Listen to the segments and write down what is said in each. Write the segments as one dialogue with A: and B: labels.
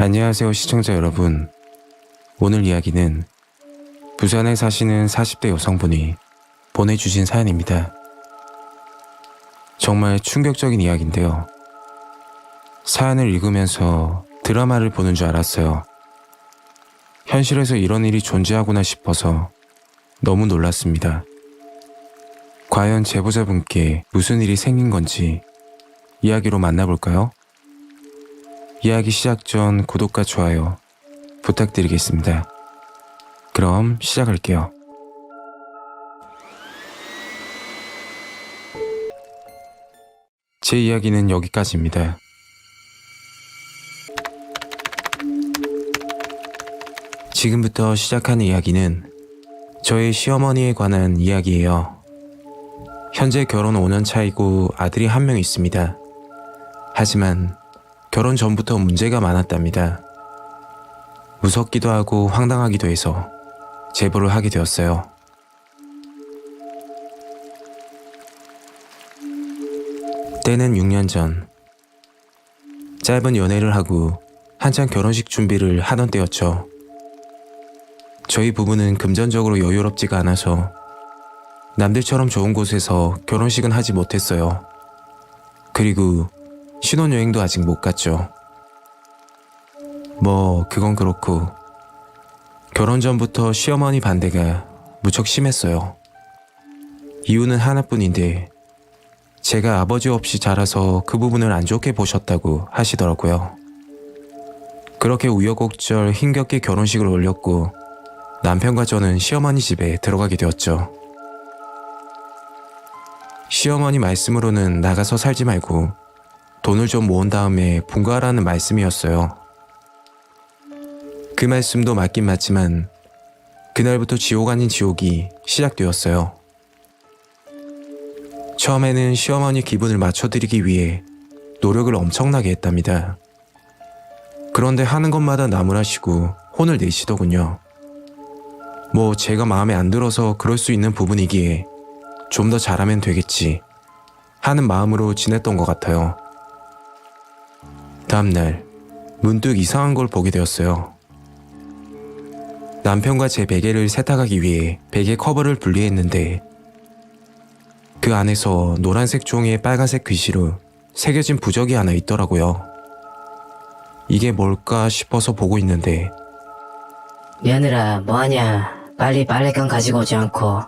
A: 안녕하세요 시청자 여러분. 오늘 이야기는 부산에 사시는 40대 여성분이 보내주신 사연입니다. 정말 충격적인 이야기인데요. 사연을 읽으면서 드라마를 보는 줄 알았어요. 현실에서 이런 일이 존재하구나 싶어서 너무 놀랐습니다. 과연 제보자분께 무슨 일이 생긴 건지 이야기로 만나볼까요? 이야기 시작 전 구독과 좋아요 부탁드리겠습니다. 그럼 시작할게요. 제 이야기는 여기까지입니다. 지금부터 시작하는 이야기는 저의 시어머니에 관한 이야기예요. 현재 결혼 5년 차이고 아들이 한 명 있습니다. 하지만 결혼 전부터 문제가 많았답니다. 무섭기도 하고 황당하기도 해서 제보를 하게 되었어요. 때는 6년 전. 짧은 연애를 하고 한창 결혼식 준비를 하던 때였죠. 저희 부부는 금전적으로 여유롭지가 않아서 남들처럼 좋은 곳에서 결혼식은 하지 못했어요. 그리고 신혼여행도 아직 못 갔죠. 그건 그렇고 결혼 전부터 시어머니 반대가 무척 심했어요. 이유는 하나뿐인데 제가 아버지 없이 자라서 그 부분을 안 좋게 보셨다고 하시더라고요. 그렇게 우여곡절 힘겹게 결혼식을 올렸고 남편과 저는 시어머니 집에 들어가게 되었죠. 시어머니 말씀으로는 나가서 살지 말고 돈을 좀 모은 다음에 분가하라는 말씀이었어요. 그 말씀도 맞긴 맞지만 그날부터 지옥 아닌 지옥이 시작되었어요. 처음에는 시어머니 기분을 맞춰드리기 위해 노력을 엄청나게 했답니다. 그런데 하는 것마다 나무라시고 혼을 내시더군요. 제가 마음에 안 들어서 그럴 수 있는 부분이기에 좀 더 잘하면 되겠지 하는 마음으로 지냈던 것 같아요. 다음날 문득 이상한 걸 보게 되었어요. 남편과 제 베개를 세탁하기 위해 베개 커버를 분리했는데 그 안에서 노란색 종이에 빨간색 글씨로 새겨진 부적이 하나 있더라고요. 이게 뭘까 싶어서 보고 있는데
B: 며느라 뭐하냐, 빨리 빨래감 가지고 오지 않고.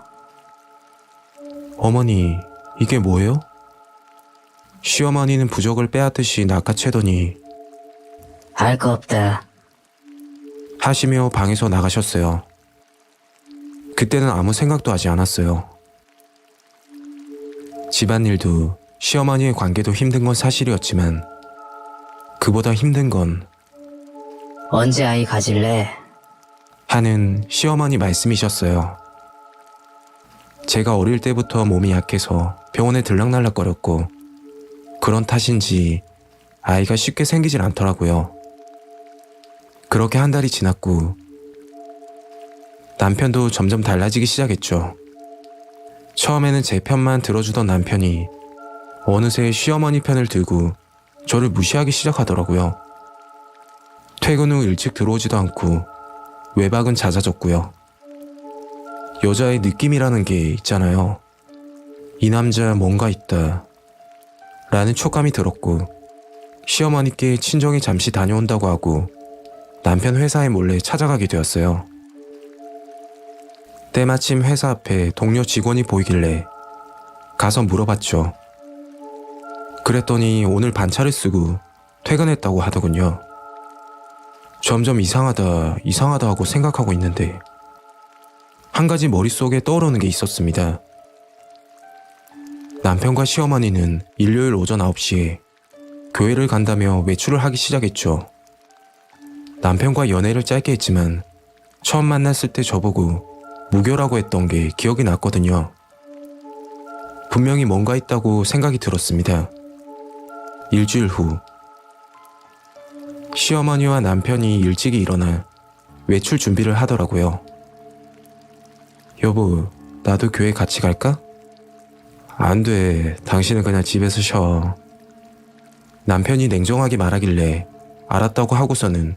A: 어머니, 이게 뭐예요? 시어머니는 부적을 빼앗듯이 낚아채더니
B: 알 거 없다.
A: 하시며 방에서 나가셨어요. 그때는 아무 생각도 하지 않았어요. 집안일도 시어머니의 관계도 힘든 건 사실이었지만 그보다 힘든 건
B: 언제 아이 가질래?
A: 하는 시어머니 말씀이셨어요. 제가 어릴 때부터 몸이 약해서 병원에 들락날락거렸고 그런 탓인지 아이가 쉽게 생기질 않더라고요. 그렇게 한 달이 지났고 남편도 점점 달라지기 시작했죠. 처음에는 제 편만 들어주던 남편이 어느새 시어머니 편을 들고 저를 무시하기 시작하더라고요. 퇴근 후 일찍 들어오지도 않고 외박은 잦아졌고요. 여자의 느낌이라는 게 있잖아요. 이 남자 뭔가 있다 라는 촉감이 들었고 시어머니께 친정에 잠시 다녀온다고 하고 남편 회사에 몰래 찾아가게 되었어요. 때마침 회사 앞에 동료 직원이 보이길래 가서 물어봤죠. 그랬더니 오늘 반차를 쓰고 퇴근했다고 하더군요. 점점 이상하다 하고 생각하고 있는데 한 가지 머릿속에 떠오르는 게 있었습니다. 남편과 시어머니는 일요일 오전 9시에 교회를 간다며 외출을 하기 시작했죠. 남편과 연애를 짧게 했지만 처음 만났을 때 저보고 무교라고 했던 게 기억이 났거든요. 분명히 뭔가 있다고 생각이 들었습니다. 일주일 후 시어머니와 남편이 일찍이 일어나 외출 준비를 하더라고요. 여보, 나도 교회 같이 갈까? 안 돼. 당신은 그냥 집에서 쉬어. 남편이 냉정하게 말하길래 알았다고 하고서는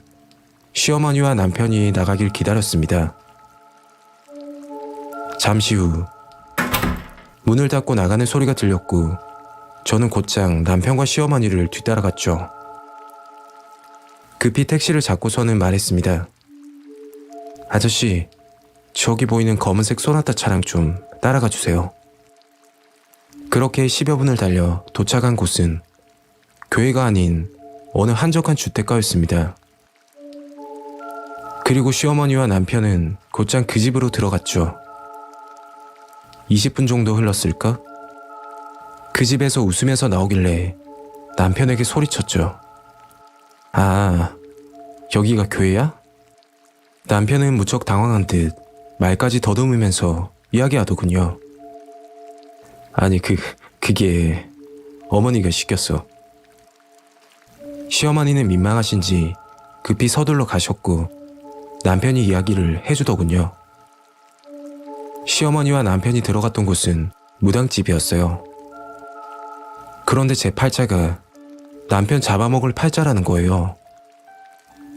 A: 시어머니와 남편이 나가길 기다렸습니다. 잠시 후 문을 닫고 나가는 소리가 들렸고 저는 곧장 남편과 시어머니를 뒤따라갔죠. 급히 택시를 잡고서는 말했습니다. 아저씨, 저기 보이는 검은색 소나타 차량 좀 따라가 주세요. 그렇게 10여 분을 달려 도착한 곳은 교회가 아닌 어느 한적한 주택가였습니다. 그리고 시어머니와 남편은 곧장 그 집으로 들어갔죠. 20분 정도 흘렀을까? 그 집에서 웃으면서 나오길래 남편에게 소리쳤죠. 아, 여기가 교회야? 남편은 무척 당황한 듯 말까지 더듬으면서 이야기하더군요. 아니 그게 어머니가 시켰어. 시어머니는 민망하신지 급히 서둘러 가셨고 남편이 이야기를 해주더군요. 시어머니와 남편이 들어갔던 곳은 무당집이었어요. 그런데 제 팔자가 남편 잡아먹을 팔자라는 거예요.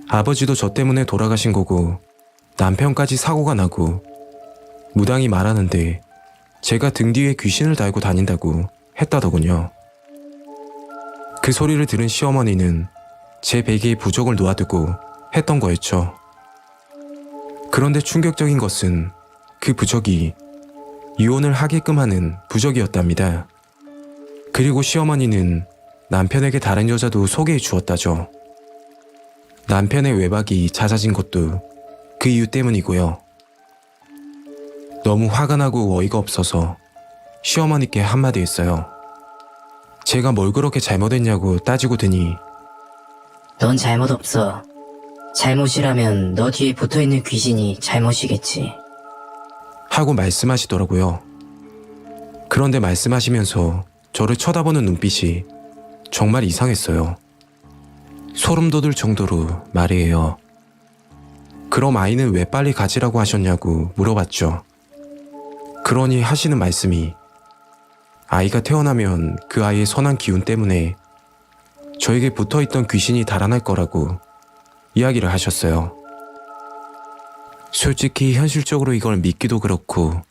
A: 아버지도 저 때문에 돌아가신 거고 남편까지 사고가 나고 무당이 말하는데 제가 등 뒤에 귀신을 달고 다닌다고 했다더군요. 그 소리를 들은 시어머니는 제 베개에 부적을 놓아두고 했던 거였죠. 그런데 충격적인 것은 그 부적이 이혼을 하게끔 하는 부적이었답니다. 그리고 시어머니는 남편에게 다른 여자도 소개해 주었다죠. 남편의 외박이 잦아진 것도 그 이유 때문이고요. 너무 화가 나고 어이가 없어서 시어머니께 한마디 했어요. 제가 뭘 그렇게 잘못했냐고 따지고 드니
B: 넌 잘못 없어. 잘못이라면 너 뒤에 붙어있는 귀신이 잘못이겠지.
A: 하고 말씀하시더라고요. 그런데 말씀하시면서 저를 쳐다보는 눈빛이 정말 이상했어요. 소름 돋을 정도로 말이에요. 그럼 아이는 왜 빨리 가지라고 하셨냐고 물어봤죠. 그러니 하시는 말씀이 아이가 태어나면 그 아이의 선한 기운 때문에 저에게 붙어있던 귀신이 달아날 거라고 이야기를 하셨어요. 솔직히 현실적으로 이걸 믿기도 그렇고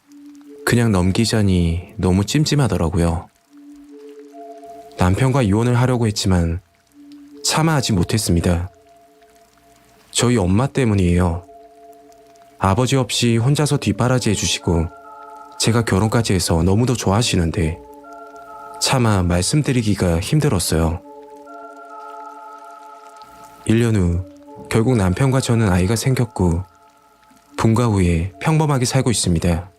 A: 그냥 넘기자니 너무 찜찜하더라고요. 남편과 이혼을 하려고 했지만 참아하지 못했습니다. 저희 엄마 때문이에요. 아버지 없이 혼자서 뒷바라지 해주시고 제가 결혼까지 해서 너무도 좋아하시는데 차마 말씀드리기가 힘들었어요. 1년 후 결국 남편과 저는 아이가 생겼고 분가 후에 평범하게 살고 있습니다.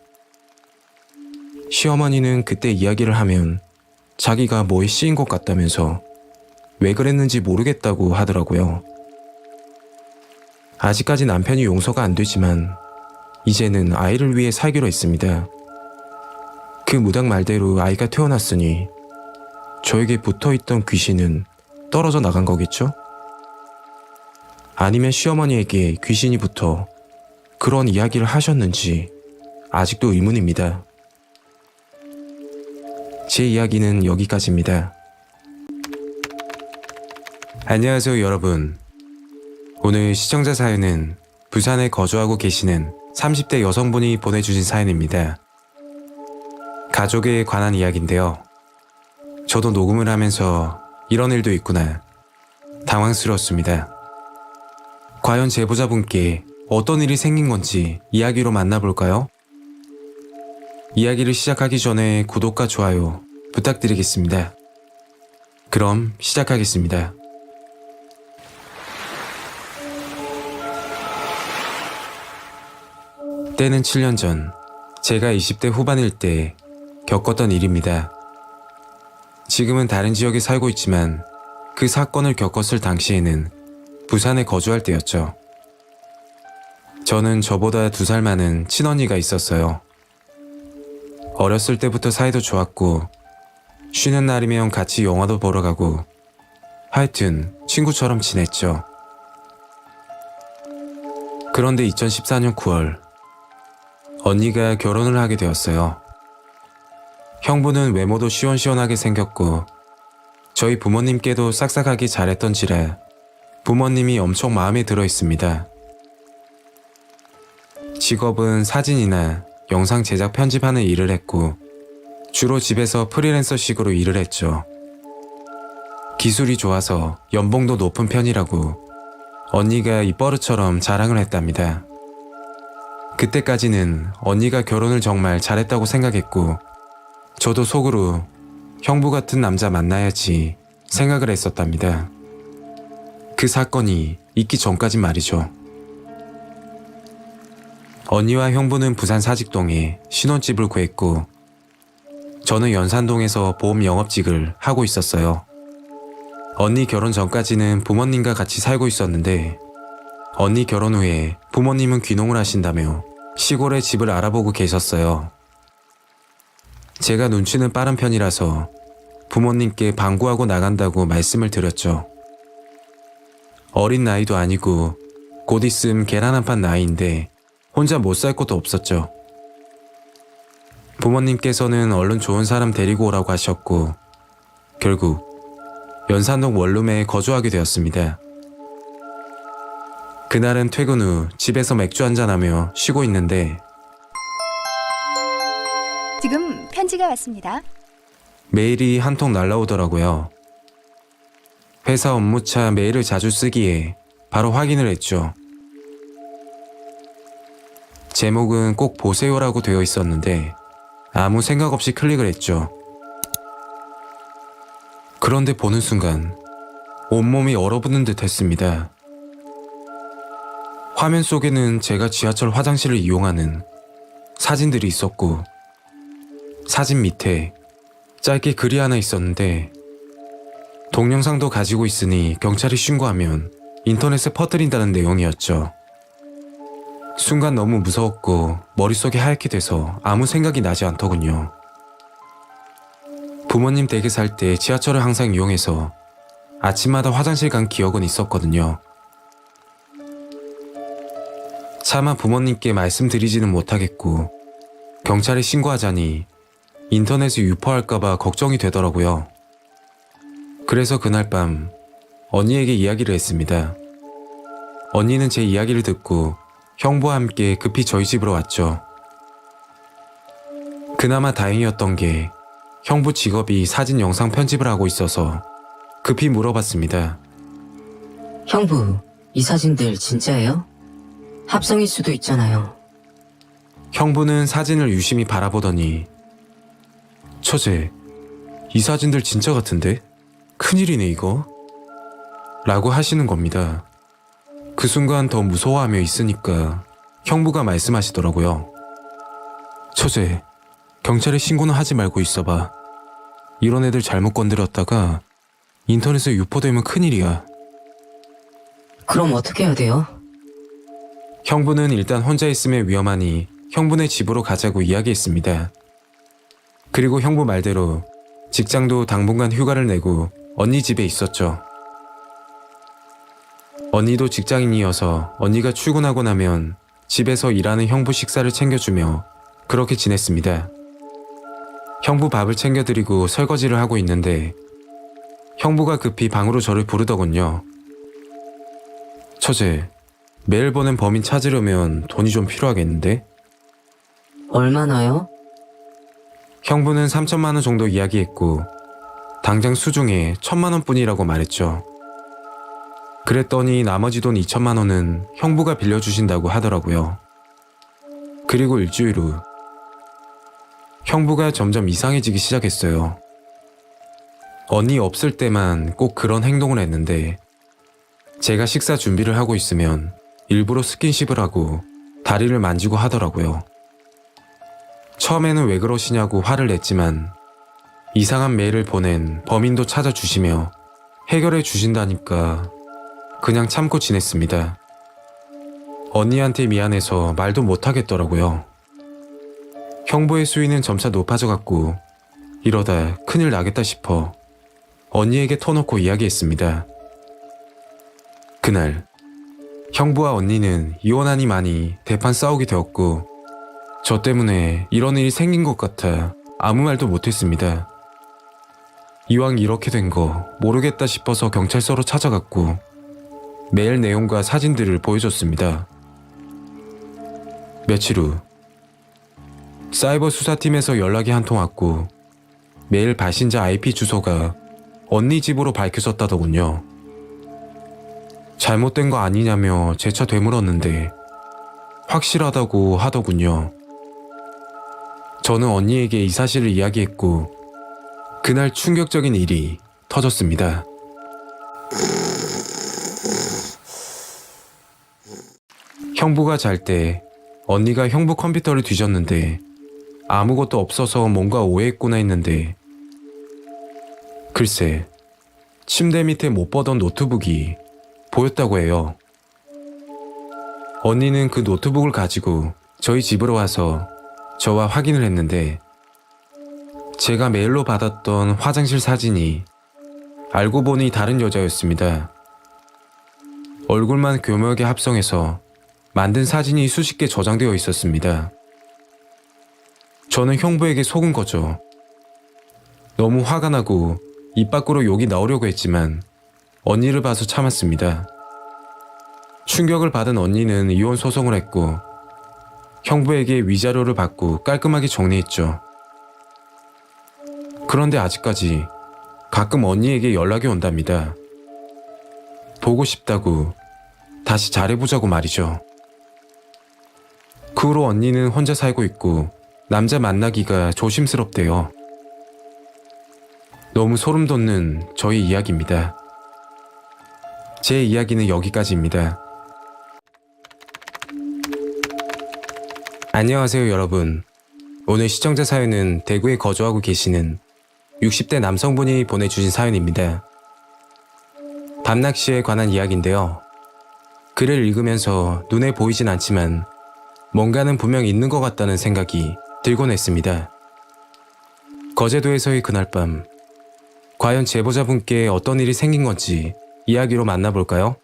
A: 시어머니는 그때 이야기를 하면 자기가 뭐에 씌인 것 같다면서 왜 그랬는지 모르겠다고 하더라고요. 아직까지 남편이 용서가 안 되지만 이제는 아이를 위해 살기로 했습니다. 그 무당 말대로 아이가 태어났으니 저에게 붙어있던 귀신은 떨어져 나간 거겠죠? 아니면 시어머니에게 귀신이 붙어 그런 이야기를 하셨는지 아직도 의문입니다. 제 이야기는 여기까지입니다. 안녕하세요 여러분. 오늘 시청자 사연은 부산에 거주하고 계시는 30대 여성분이 보내주신 사연입니다. 가족에 관한 이야기인데요. 저도 녹음을 하면서 이런 일도 있구나 당황스러웠습니다. 과연 제보자분께 어떤 일이 생긴 건지 이야기로 만나볼까요? 이야기를 시작하기 전에 구독과 좋아요 부탁드리겠습니다. 그럼 시작하겠습니다. 때는 7년 전 제가 20대 후반일 때 겪었던 일입니다. 지금은 다른 지역에 살고 있지만 그 사건을 겪었을 당시에는 부산에 거주할 때였죠. 저는 저보다 2살 많은 친언니가 있었어요. 어렸을 때부터 사이도 좋았고 쉬는 날이면 같이 영화도 보러 가고 하여튼 친구처럼 지냈죠. 그런데 2014년 9월 언니가 결혼을 하게 되었어요. 형부는 외모도 시원시원하게 생겼고 저희 부모님께도 싹싹하게 잘했던지라 부모님이 엄청 마음에 들어 있습니다. 직업은 사진이나 영상 제작 편집하는 일을 했고 주로 집에서 프리랜서식으로 일을 했죠. 기술이 좋아서 연봉도 높은 편이라고 언니가 입버릇처럼 자랑을 했답니다. 그때까지는 언니가 결혼을 정말 잘했다고 생각했고 저도 속으로 형부 같은 남자 만나야지 생각을 했었답니다. 그 사건이 있기 전까진 말이죠. 언니와 형부는 부산 사직동에 신혼집을 구했고 저는 연산동에서 보험 영업직을 하고 있었어요. 언니 결혼 전까지는 부모님과 같이 살고 있었는데 언니 결혼 후에 부모님은 귀농을 하신다며 시골에 집을 알아보고 계셨어요. 제가 눈치는 빠른 편이라서 부모님께 방구하고 나간다고 말씀을 드렸죠. 어린 나이도 아니고 곧 있음 계란 한 판 나이인데 혼자 못 살 곳도 없었죠. 부모님께서는 얼른 좋은 사람 데리고 오라고 하셨고 결국 연산동 원룸에 거주하게 되었습니다. 그날은 퇴근 후 집에서 맥주 한잔하며 쉬고 있는데
C: 지금 편지가 왔습니다.
A: 메일이 한 통 날라오더라고요. 회사 업무차 메일을 자주 쓰기에 바로 확인을 했죠. 제목은 꼭 보세요라고 되어 있었는데 아무 생각 없이 클릭을 했죠. 그런데 보는 순간 온몸이 얼어붙는 듯 했습니다. 화면 속에는 제가 지하철 화장실을 이용하는 사진들이 있었고 사진 밑에 짧게 글이 하나 있었는데 동영상도 가지고 있으니 경찰에 신고하면 인터넷에 퍼뜨린다는 내용이었죠. 순간 너무 무서웠고 머릿속이 하얗게 돼서 아무 생각이 나지 않더군요. 부모님 댁에 살 때 지하철을 항상 이용해서 아침마다 화장실 간 기억은 있었거든요. 차마 부모님께 말씀드리지는 못하겠고 경찰에 신고하자니 인터넷에 유포할까봐 걱정이 되더라고요. 그래서 그날 밤 언니에게 이야기를 했습니다. 언니는 제 이야기를 듣고 형부와 함께 급히 저희 집으로 왔죠. 그나마 다행이었던 게 형부 직업이 사진 영상 편집을 하고 있어서 급히 물어봤습니다.
B: 형부, 이 사진들 진짜예요? 합성일 수도 있잖아요.
A: 형부는 사진을 유심히 바라보더니 처제, 이 사진들 진짜 같은데? 큰일이네 이거? 라고 하시는 겁니다. 그 순간 더 무서워하며 있으니까 형부가 말씀하시더라고요. 처제, 경찰에 신고는 하지 말고 있어봐. 이런 애들 잘못 건드렸다가 인터넷에 유포되면 큰일이야.
B: 그럼 어떻게 해야 돼요?
A: 형부는 일단 혼자 있으면 위험하니 형부네 집으로 가자고 이야기했습니다. 그리고 형부 말대로 직장도 당분간 휴가를 내고 언니 집에 있었죠. 언니도 직장인이어서 언니가 출근하고 나면 집에서 일하는 형부 식사를 챙겨주며 그렇게 지냈습니다. 형부 밥을 챙겨드리고 설거지를 하고 있는데 형부가 급히 방으로 저를 부르더군요. 처제, 매일 보낸 범인 찾으려면 돈이 좀 필요하겠는데?
B: 얼마나요?
A: 형부는 3천만 원 정도 이야기했고 당장 수중에 1,000만 원뿐이라고 말했죠. 그랬더니 나머지 돈 2천만 원은 형부가 빌려주신다고 하더라고요. 그리고 일주일 후 형부가 점점 이상해지기 시작했어요. 언니 없을 때만 꼭 그런 행동을 했는데 제가 식사 준비를 하고 있으면 일부러 스킨십을 하고 다리를 만지고 하더라고요. 처음에는 왜 그러시냐고 화를 냈지만 이상한 메일을 보낸 범인도 찾아주시며 해결해 주신다니까 그냥 참고 지냈습니다. 언니한테 미안해서 말도 못하겠더라고요. 형부의 수위는 점차 높아져갔고 이러다 큰일 나겠다 싶어 언니에게 터놓고 이야기했습니다. 그날 형부와 언니는 이혼하니 많이 대판 싸우게 되었고 저 때문에 이런 일이 생긴 것 같아 아무 말도 못했습니다. 이왕 이렇게 된 거 모르겠다 싶어서 경찰서로 찾아갔고 메일 내용과 사진들을 보여줬습니다. 며칠 후 사이버 수사팀에서 연락이 한 통 왔고 메일 발신자 IP 주소가 언니 집으로 밝혀졌다더군요. 잘못된 거 아니냐며 재차 되물었는데 확실하다고 하더군요. 저는 언니에게 이 사실을 이야기했고 그날 충격적인 일이 터졌습니다. 형부가 잘 때 언니가 형부 컴퓨터를 뒤졌는데 아무것도 없어서 뭔가 오해했구나 했는데 글쎄 침대 밑에 못 보던 노트북이 보였다고 해요. 언니는 그 노트북을 가지고 저희 집으로 와서 저와 확인을 했는데 제가 메일로 받았던 화장실 사진이 알고 보니 다른 여자였습니다. 얼굴만 교묘하게 합성해서 만든 사진이 수십 개 저장되어 있었습니다. 저는 형부에게 속은 거죠. 너무 화가 나고 입 밖으로 욕이 나오려고 했지만 언니를 봐서 참았습니다. 충격을 받은 언니는 이혼 소송을 했고 형부에게 위자료를 받고 깔끔하게 정리했죠. 그런데 아직까지 가끔 언니에게 연락이 온답니다. 보고 싶다고, 다시 잘해보자고 말이죠. 그 후로 언니는 혼자 살고 있고 남자 만나기가 조심스럽대요. 너무 소름 돋는 저희 이야기입니다. 제 이야기는 여기까지입니다. 안녕하세요 여러분. 오늘 시청자 사연은 대구에 거주하고 계시는 60대 남성분이 보내주신 사연입니다. 밤낚시에 관한 이야기인데요. 글을 읽으면서 눈에 보이진 않지만 뭔가는 분명 있는 것 같다는 생각이 들곤 했습니다. 거제도에서의 그날 밤, 과연 제보자분께 어떤 일이 생긴 건지 이야기로 만나볼까요?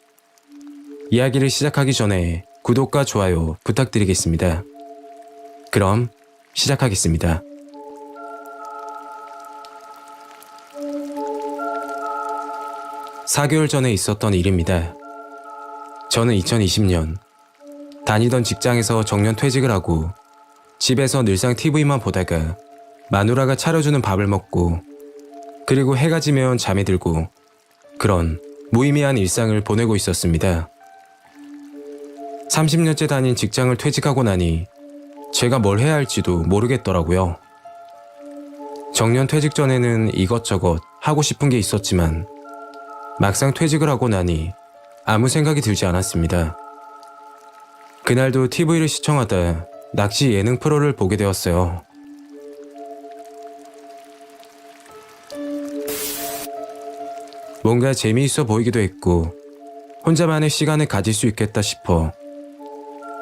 A: 이야기를 시작하기 전에 구독과 좋아요 부탁드리겠습니다. 그럼 시작하겠습니다. (4개월) 전에 있었던 일입니다. 저는 2020년 다니던 직장에서 정년 퇴직을 하고 집에서 늘상 TV만 보다가 마누라가 차려주는 밥을 먹고 그리고 해가 지면 잠이 들고 그런 무의미한 일상을 보내고 있었습니다. 30년째 다닌 직장을 퇴직하고 나니 제가 뭘 해야 할지도 모르겠더라고요. 정년 퇴직 전에는 이것저것 하고 싶은 게 있었지만 막상 퇴직을 하고 나니 아무 생각이 들지 않았습니다. 그날도 TV를 시청하다 낚시 예능 프로를 보게 되었어요. 뭔가 재미있어 보이기도 했고 혼자만의 시간을 가질 수 있겠다 싶어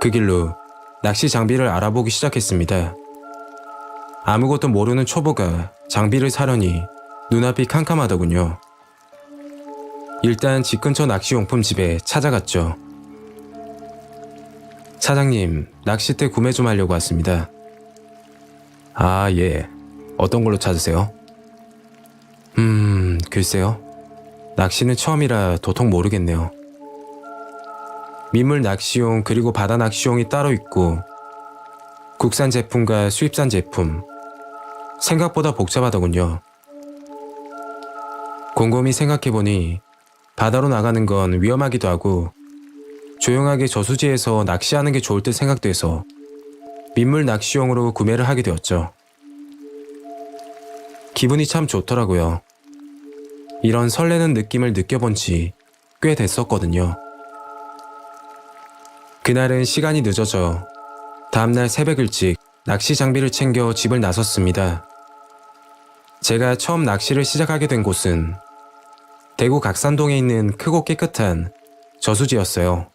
A: 그 길로 낚시 장비를 알아보기 시작했습니다. 아무것도 모르는 초보가 장비를 사려니 눈앞이 캄캄하더군요. 일단 집 근처 낚시용품 집에 찾아갔죠. 사장님, 낚싯대 구매 좀 하려고 왔습니다. 아, 예. 어떤 걸로 찾으세요? 글쎄요. 낚시는 처음이라 도통 모르겠네요. 민물 낚시용 그리고 바다 낚시용이 따로 있고 국산 제품과 수입산 제품, 생각보다 복잡하더군요. 곰곰이 생각해보니 바다로 나가는 건 위험하기도 하고 조용하게 저수지에서 낚시하는 게 좋을 듯 생각돼서 민물 낚시용으로 구매를 하게 되었죠. 기분이 참 좋더라고요. 이런 설레는 느낌을 느껴본 지 꽤 됐었거든요. 그날은 시간이 늦어져 다음날 새벽 일찍 낚시 장비를 챙겨 집을 나섰습니다. 제가 처음 낚시를 시작하게 된 곳은 대구 각산동에 있는 크고 깨끗한 저수지였어요.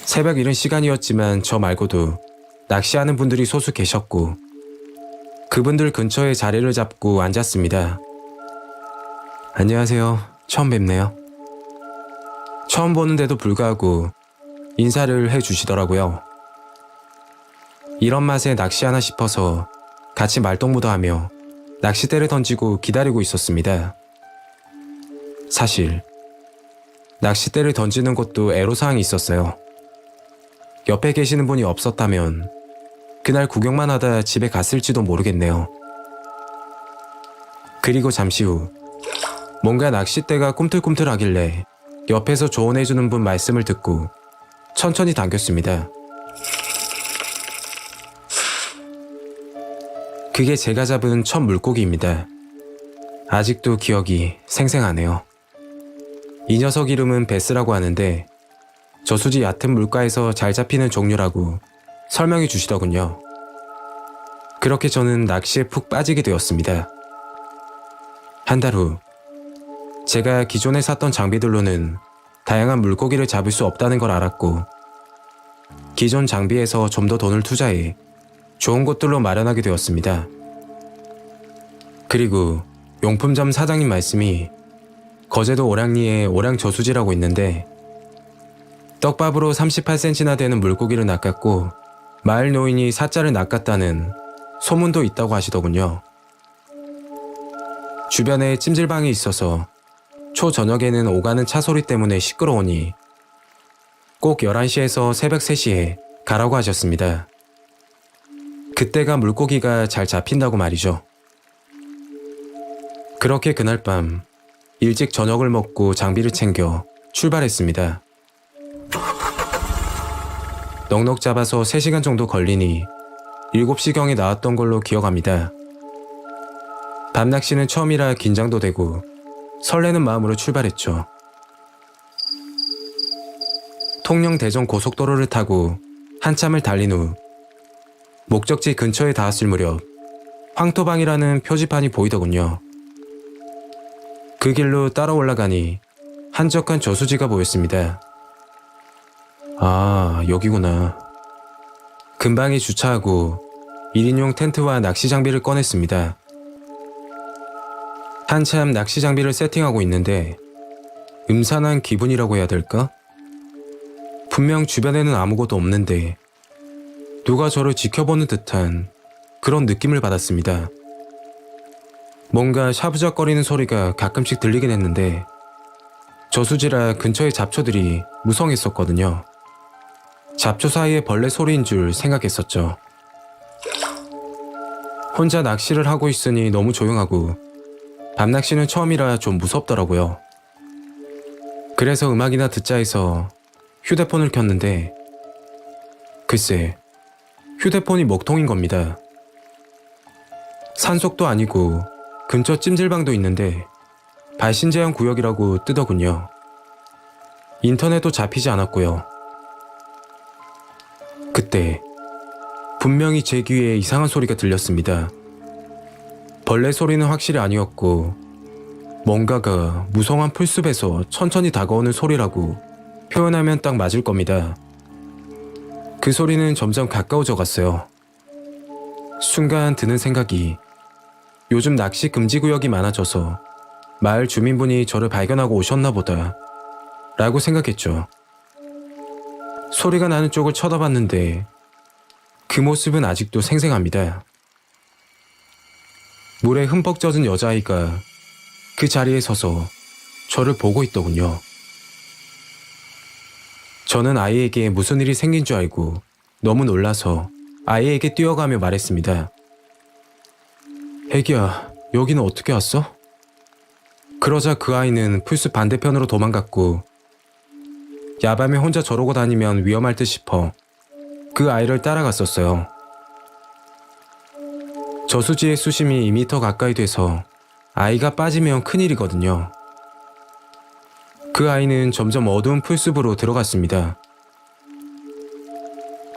A: 새벽 이른 시간이었지만 저 말고도 낚시하는 분들이 소수 계셨고 그분들 근처에 자리를 잡고 앉았습니다. 안녕하세요. 처음 뵙네요. 처음 보는데도 불구하고 인사를 해주시더라고요. 이런 맛에 낚시하나 싶어서 같이 말동무도 하며 낚싯대를 던지고 기다리고 있었습니다. 사실 낚싯대를 던지는 것도 애로사항이 있었어요. 옆에 계시는 분이 없었다면 그날 구경만 하다 집에 갔을지도 모르겠네요. 그리고 잠시 후 뭔가 낚싯대가 꿈틀꿈틀하길래 옆에서 조언해주는 분 말씀을 듣고 천천히 당겼습니다. 그게 제가 잡은 첫 물고기입니다. 아직도 기억이 생생하네요. 이 녀석 이름은 베스라고 하는데 저수지 얕은 물가에서 잘 잡히는 종류라고 설명해 주시더군요. 그렇게 저는 낚시에 푹 빠지게 되었습니다. 한 달 후, 제가 기존에 샀던 장비들로는 다양한 물고기를 잡을 수 없다는 걸 알았고, 기존 장비에서 좀 더 돈을 투자해 좋은 곳들로 마련하게 되었습니다. 그리고 용품점 사장님 말씀이 거제도 오량리에 오량 저수지라고 있는데 떡밥으로 38cm나 되는 물고기를 낚았고 마을 노인이 사자를 낚았다는 소문도 있다고 하시더군요. 주변에 찜질방이 있어서 초저녁에는 오가는 차 소리 때문에 시끄러우니 꼭 11시에서 새벽 3시에 가라고 하셨습니다. 그때가 물고기가 잘 잡힌다고 말이죠. 그렇게 그날 밤 일찍 저녁을 먹고 장비를 챙겨 출발했습니다. 넉넉 잡아서 3시간 정도 걸리니 7시경에 나왔던 걸로 기억합니다. 밤낚시는 처음이라 긴장도 되고 설레는 마음으로 출발했죠. 통영 대전 고속도로를 타고 한참을 달린 후 목적지 근처에 닿았을 무렵 황토방이라는 표지판이 보이더군요. 그 길로 따라 올라가니 한적한 저수지가 보였습니다. 아, 여기구나. 근방에 주차하고 1인용 텐트와 낚시 장비를 꺼냈습니다. 한참 낚시 장비를 세팅하고 있는데 음산한 기분이라고 해야 될까? 분명 주변에는 아무것도 없는데 누가 저를 지켜보는 듯한 그런 느낌을 받았습니다. 뭔가 샤부작거리는 소리가 가끔씩 들리긴 했는데 저수지라 근처의 잡초들이 무성했었거든요. 잡초 사이의 벌레 소리인 줄 생각했었죠. 혼자 낚시를 하고 있으니 너무 조용하고 밤낚시는 처음이라 좀 무섭더라고요. 그래서 음악이나 듣자 해서 휴대폰을 켰는데 글쎄, 휴대폰이 먹통인 겁니다. 산속도 아니고 근처 찜질방도 있는데 발신 제한 구역이라고 뜨더군요. 인터넷도 잡히지 않았고요. 그때 분명히 제 귀에 이상한 소리가 들렸습니다. 벌레 소리는 확실히 아니었고 뭔가가 무성한 풀숲에서 천천히 다가오는 소리라고 표현하면 딱 맞을 겁니다. 그 소리는 점점 가까워져 갔어요. 순간 드는 생각이 요즘 낚시 금지 구역이 많아져서 마을 주민분이 저를 발견하고 오셨나 보다 라고 생각했죠. 소리가 나는 쪽을 쳐다봤는데 그 모습은 아직도 생생합니다. 물에 흠뻑 젖은 여자아이가 그 자리에 서서 저를 보고 있더군요. 저는 아이에게 무슨 일이 생긴 줄 알고 너무 놀라서 아이에게 뛰어가며 말했습니다. 애기야, 여기는 어떻게 왔어? 그러자 그 아이는 풀숲 반대편으로 도망갔고 야밤에 혼자 저러고 다니면 위험할 듯 싶어 그 아이를 따라갔었어요. 저수지의 수심이 2m 가까이 돼서 아이가 빠지면 큰일이거든요. 그 아이는 점점 어두운 풀숲으로 들어갔습니다.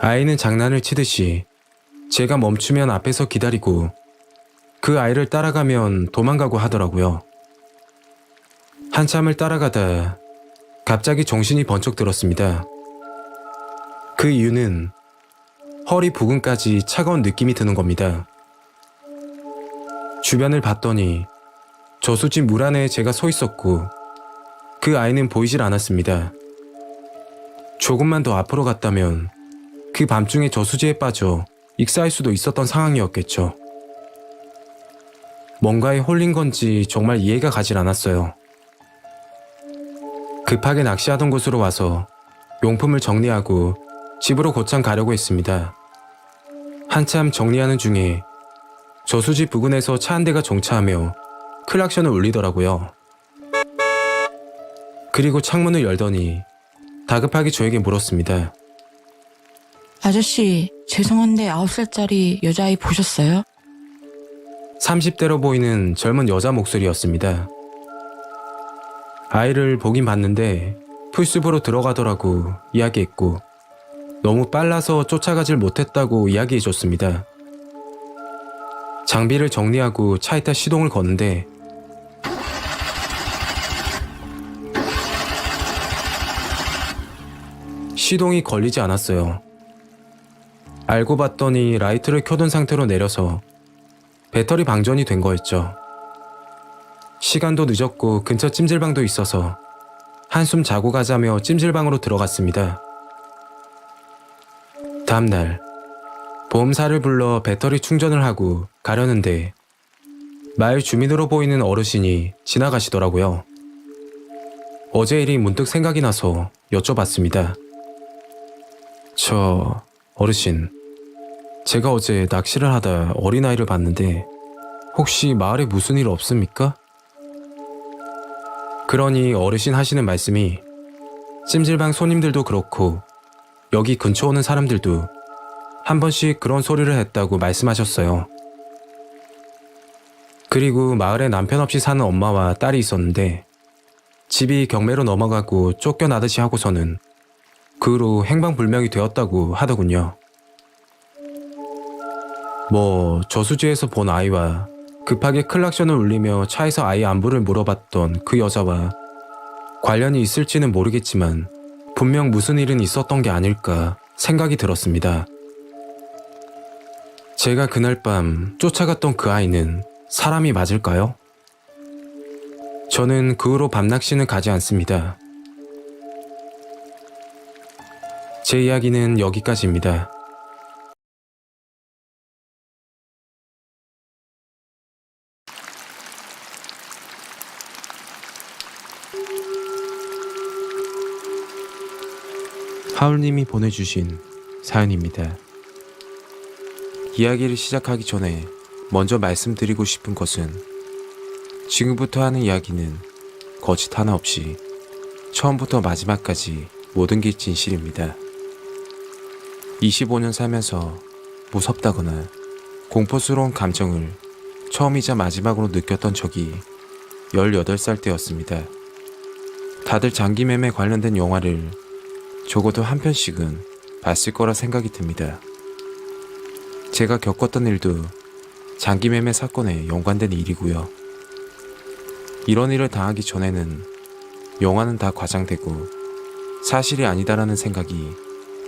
A: 아이는 장난을 치듯이 제가 멈추면 앞에서 기다리고 그 아이를 따라가면 도망가고 하더라고요. 한참을 따라가다 갑자기 정신이 번쩍 들었습니다. 그 이유는 허리 부근까지 차가운 느낌이 드는 겁니다. 주변을 봤더니 저수지 물 안에 제가 서 있었고 그 아이는 보이질 않았습니다. 조금만 더 앞으로 갔다면 그 밤중에 저수지에 빠져 익사할 수도 있었던 상황이었겠죠. 뭔가에 홀린 건지 정말 이해가 가질 않았어요. 급하게 낚시하던 곳으로 와서 용품을 정리하고 집으로 곧장 가려고 했습니다. 한참 정리하는 중에 저수지 부근에서 차 한 대가 정차하며 클락션을 울리더라고요. 그리고 창문을 열더니 다급하게 저에게 물었습니다.
D: 아저씨, 죄송한데 9살짜리 여자아이 보셨어요?
A: 30대로 보이는 젊은 여자 목소리였습니다. 아이를 보긴 봤는데 풀숲으로 들어가더라고 이야기했고 너무 빨라서 쫓아가질 못했다고 이야기해줬습니다. 장비를 정리하고 차에다 시동을 거는데 시동이 걸리지 않았어요. 알고 봤더니 라이트를 켜둔 상태로 내려서 배터리 방전이 된 거였죠. 시간도 늦었고 근처 찜질방도 있어서 한숨 자고 가자며 찜질방으로 들어갔습니다. 다음날 보험사를 불러 배터리 충전을 하고 가려는데 마을 주민으로 보이는 어르신이 지나가시더라고요. 어제 일이 문득 생각이 나서 여쭤봤습니다. 저 어르신, 제가 어제 낚시를 하다 어린아이를 봤는데 혹시 마을에 무슨 일 없습니까? 그러니 어르신 하시는 말씀이 찜질방 손님들도 그렇고 여기 근처 오는 사람들도 한 번씩 그런 소리를 했다고 말씀하셨어요. 그리고 마을에 남편 없이 사는 엄마와 딸이 있었는데 집이 경매로 넘어가고 쫓겨나듯이 하고서는 그 후로 행방불명이 되었다고 하더군요. 저수지에서 본 아이와 급하게 클락션을 울리며 차에서 아이 안부를 물어봤던 그 여자와 관련이 있을지는 모르겠지만 분명 무슨 일은 있었던 게 아닐까 생각이 들었습니다. 제가 그날 밤 쫓아갔던 그 아이는 사람이 맞을까요? 저는 그 후로 밤낚시는 가지 않습니다. 제 이야기는 여기까지입니다. 하울님이 보내주신 사연입니다. 이야기를 시작하기 전에 먼저 말씀드리고 싶은 것은 지금부터 하는 이야기는 거짓 하나 없이 처음부터 마지막까지 모든 게 진실입니다. 25년 살면서 무섭다거나 공포스러운 감정을 처음이자 마지막으로 느꼈던 적이 18살 때였습니다. 다들 장기매매 관련된 영화를 적어도 한 편씩은 봤을 거라 생각이 듭니다. 제가 겪었던 일도 장기매매 사건에 연관된 일이고요. 이런 일을 당하기 전에는 영화는 다 과장되고 사실이 아니다라는 생각이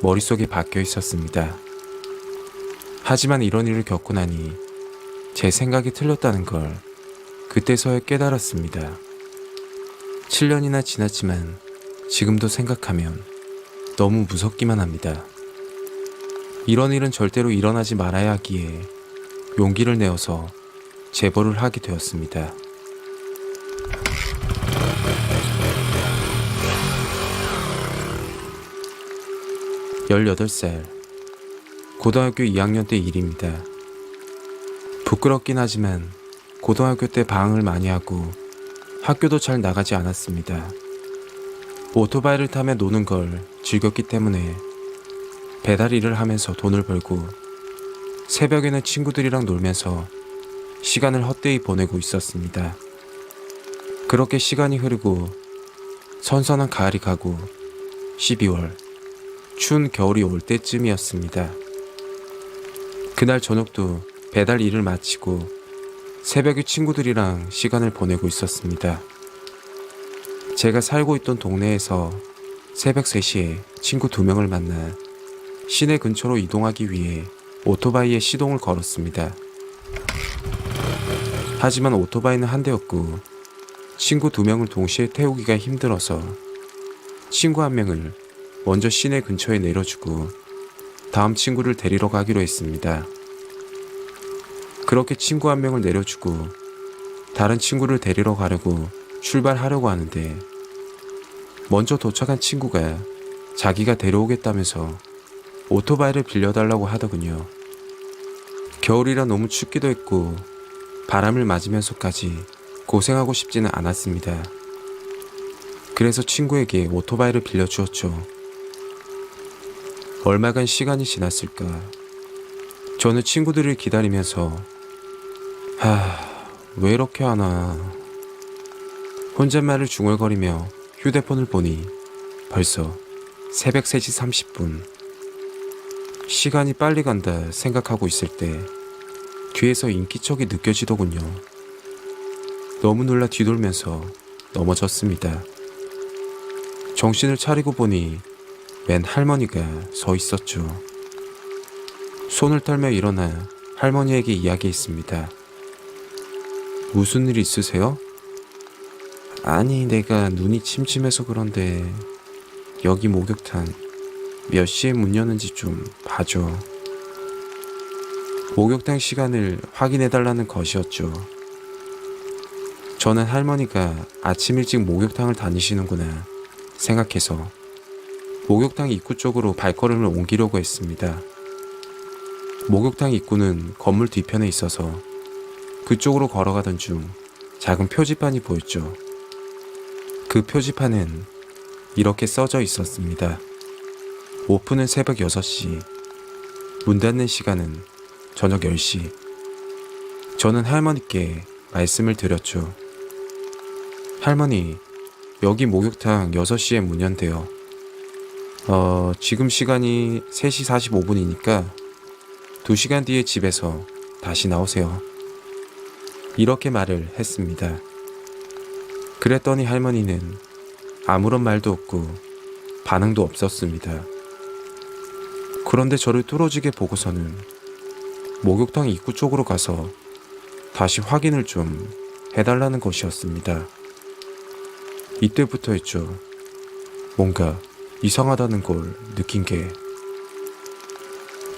A: 머릿속에 박혀 있었습니다. 하지만 이런 일을 겪고 나니 제 생각이 틀렸다는 걸 그때서야 깨달았습니다. 7년이나 지났지만 지금도 생각하면 너무 무섭기만 합니다. 이런 일은 절대로 일어나지 말아야 하기에 용기를 내어서 제보를 하게 되었습니다. (18살) 고등학교 2학년 때 일입니다. 부끄럽긴 하지만 고등학교 때 방황을 많이 하고 학교도 잘 나가지 않았습니다. 오토바이를 타며 노는 걸 즐겼기 때문에 배달 일을 하면서 돈을 벌고 새벽에는 친구들이랑 놀면서 시간을 헛되이 보내고 있었습니다. 그렇게 시간이 흐르고 선선한 가을이 가고 12월 추운 겨울이 올 때쯤이었습니다. 그날 저녁도 배달 일을 마치고 새벽에 친구들이랑 시간을 보내고 있었습니다. 제가 살고 있던 동네에서 새벽 3시에 친구 2명을 만나 시내 근처로 이동하기 위해 오토바이에 시동을 걸었습니다. 하지만 오토바이는 한 대였고 친구 2명을 동시에 태우기가 힘들어서 친구 1명을 먼저 시내 근처에 내려주고 다음 친구를 데리러 가기로 했습니다. 그렇게 친구 1명을 내려주고 다른 친구를 데리러 가려고 출발하려고 하는데 먼저 도착한 친구가 자기가 데려오겠다면서 오토바이를 빌려달라고 하더군요. 겨울이라 너무 춥기도 했고 바람을 맞으면서까지 고생하고 싶지는 않았습니다. 그래서 친구에게 오토바이를 빌려주었죠. 얼마간 시간이 지났을까. 저는 친구들을 기다리면서 왜 이렇게 하나 혼잣말을 중얼거리며 휴대폰을 보니 벌써 새벽 3시 30분. 시간이 빨리 간다 생각하고 있을 때 뒤에서 인기척이 느껴지더군요. 너무 놀라 뒤돌면서 넘어졌습니다. 정신을 차리고 보니 맨 할머니가 서 있었죠. 손을 떨며 일어나 할머니에게 이야기했습니다. 무슨 일 있으세요? 아니, 내가 눈이 침침해서 그런데 여기 목욕탕 몇 시에 문 여는지 좀 봐줘. 목욕탕 시간을 확인해달라는 것이었죠. 저는 할머니가 아침 일찍 목욕탕을 다니시는구나 생각해서 목욕탕 입구 쪽으로 발걸음을 옮기려고 했습니다. 목욕탕 입구는 건물 뒤편에 있어서 그쪽으로 걸어가던 중 작은 표지판이 보였죠. 그 표지판은 이렇게 써져 있었습니다. 오픈은 새벽 6시, 문 닫는 시간은 저녁 10시. 저는 할머니께 말씀을 드렸죠. 할머니, 여기 목욕탕 6시에 문 연대요. 지금 시간이 3시 45분이니까 2시간 뒤에 집에서 다시 나오세요. 이렇게 말을 했습니다. 그랬더니 할머니는 아무런 말도 없고 반응도 없었습니다. 그런데 저를 뚫어지게 보고서는 목욕탕 입구 쪽으로 가서 다시 확인을 좀 해달라는 것이었습니다. 이때부터였죠. 뭔가 이상하다는 걸 느낀 게.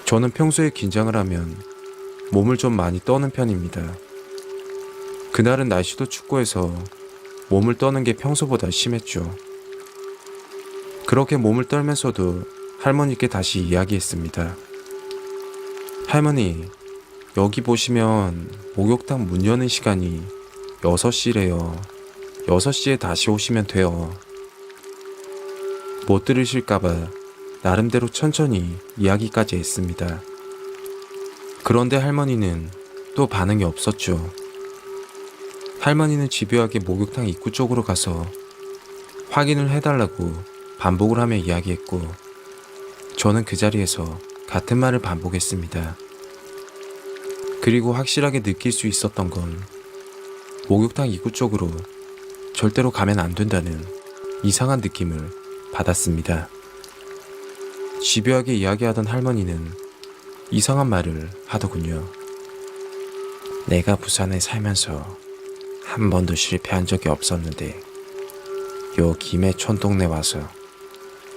A: 저는 평소에 긴장을 하면 몸을 좀 많이 떠는 편입니다. 그날은 날씨도 춥고 해서 몸을 떠는 게 평소보다 심했죠. 그렇게 몸을 떨면서도 할머니께 다시 이야기했습니다. 할머니, 여기 보시면 목욕탕 문 여는 시간이 6시래요. 6시에 다시 오시면 돼요. 못 들으실까봐 나름대로 천천히 이야기까지 했습니다. 그런데 할머니는 또 반응이 없었죠. 할머니는 집요하게 목욕탕 입구 쪽으로 가서 확인을 해달라고 반복을 하며 이야기했고, 저는 그 자리에서 같은 말을 반복했습니다. 그리고 확실하게 느낄 수 있었던 건 목욕탕 입구 쪽으로 절대로 가면 안 된다는 이상한 느낌을 받았습니다. 집요하게 이야기하던 할머니는 이상한 말을 하더군요. 내가 부산에 살면서 한 번도 실패한 적이 없었는데 요 김해촌 동네 와서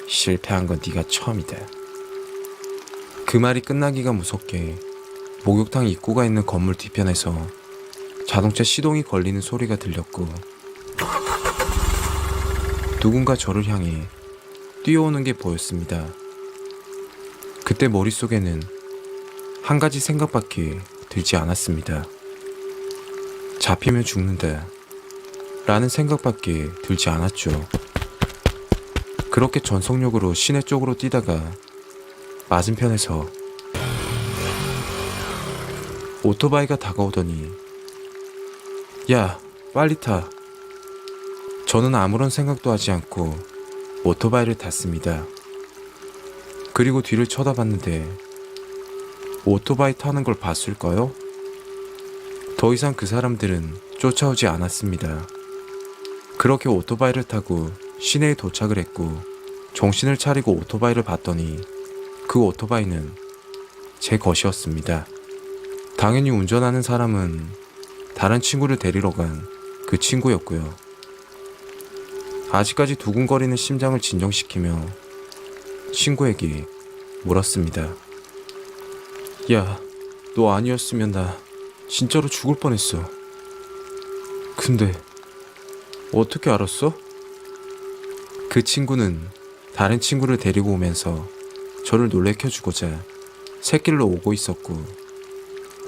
A: 실패한 건 네가 처음이다. 그 말이 끝나기가 무섭게 목욕탕 입구가 있는 건물 뒤편에서 자동차 시동이 걸리는 소리가 들렸고, 누군가 저를 향해 뛰어오는 게 보였습니다. 그때 머릿속에는 한 가지 생각밖에 들지 않았습니다. 잡히면 죽는다 라는 생각밖에 들지 않았죠. 그렇게 전속력으로 시내 쪽으로 뛰다가 맞은편에서 오토바이가 다가오더니 야, 빨리 타. 저는 아무런 생각도 하지 않고 오토바이를 탔습니다. 그리고 뒤를 쳐다봤는데 오토바이 타는 걸 봤을까요? 더 이상 그 사람들은 쫓아오지 않았습니다. 그렇게 오토바이를 타고 시내에 도착을 했고, 정신을 차리고 오토바이를 봤더니 그 오토바이는 제 것이었습니다. 당연히 운전하는 사람은 다른 친구를 데리러 간 그 친구였고요. 아직까지 두근거리는 심장을 진정시키며 친구에게 물었습니다. 야, 너 아니었으면 나 진짜로 죽을 뻔했어. 근데 어떻게 알았어? 그 친구는 다른 친구를 데리고 오면서 저를 놀래켜주고자 새길로 오고 있었고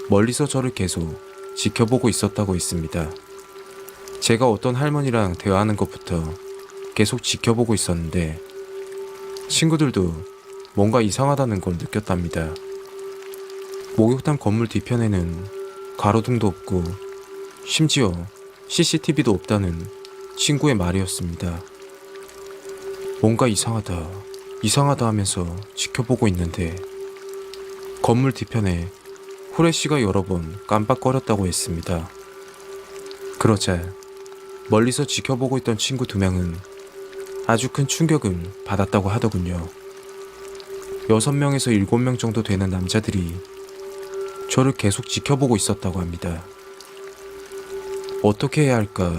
A: 멀리서 저를 계속 지켜보고 있었다고 했습니다. 제가 어떤 할머니랑 대화하는 것부터 계속 지켜보고 있었는데 친구들도 뭔가 이상하다는 걸 느꼈답니다. 목욕탕 건물 뒤편에는 가로등도 없고 심지어 CCTV도 없다는 친구의 말이었습니다. 뭔가 이상하다 하면서 지켜보고 있는데 건물 뒤편에 후레쉬가 여러 번 깜빡거렸다고 했습니다. 그러자 멀리서 지켜보고 있던 친구 2명은 아주 큰 충격을 받았다고 하더군요. 6명에서 7명 정도 되는 남자들이 저를 계속 지켜보고 있었다고 합니다. 어떻게 해야 할까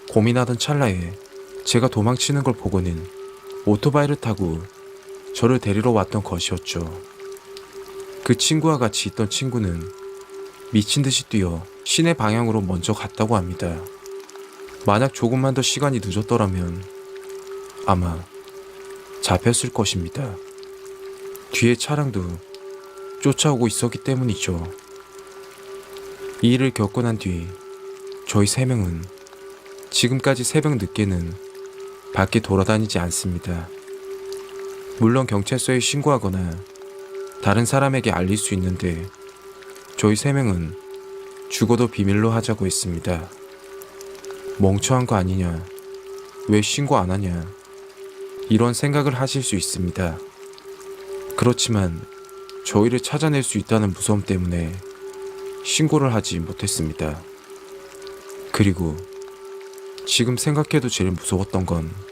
A: 고민하던 찰나에 제가 도망치는 걸 보고는 오토바이를 타고 저를 데리러 왔던 것이었죠. 그 친구와 같이 있던 친구는 미친 듯이 뛰어 시내 방향으로 먼저 갔다고 합니다. 만약 조금만 더 시간이 늦었더라면 아마 잡혔을 것입니다. 뒤에 차량도 쫓아오고 있었기 때문이죠. 이 일을 겪고 난 뒤 저희 3명은 지금까지 새벽 늦게는 밖에 돌아다니지 않습니다. 물론 경찰서에 신고하거나 다른 사람에게 알릴 수 있는데 저희 3명은 죽어도 비밀로 하자고 했습니다. 멍청한 거 아니냐, 왜 신고 안 하냐, 이런 생각을 하실 수 있습니다. 그렇지만 저희를 찾아낼 수 있다는 무서움 때문에 신고를 하지 못했습니다. 그리고 지금 생각해도 제일 무서웠던 건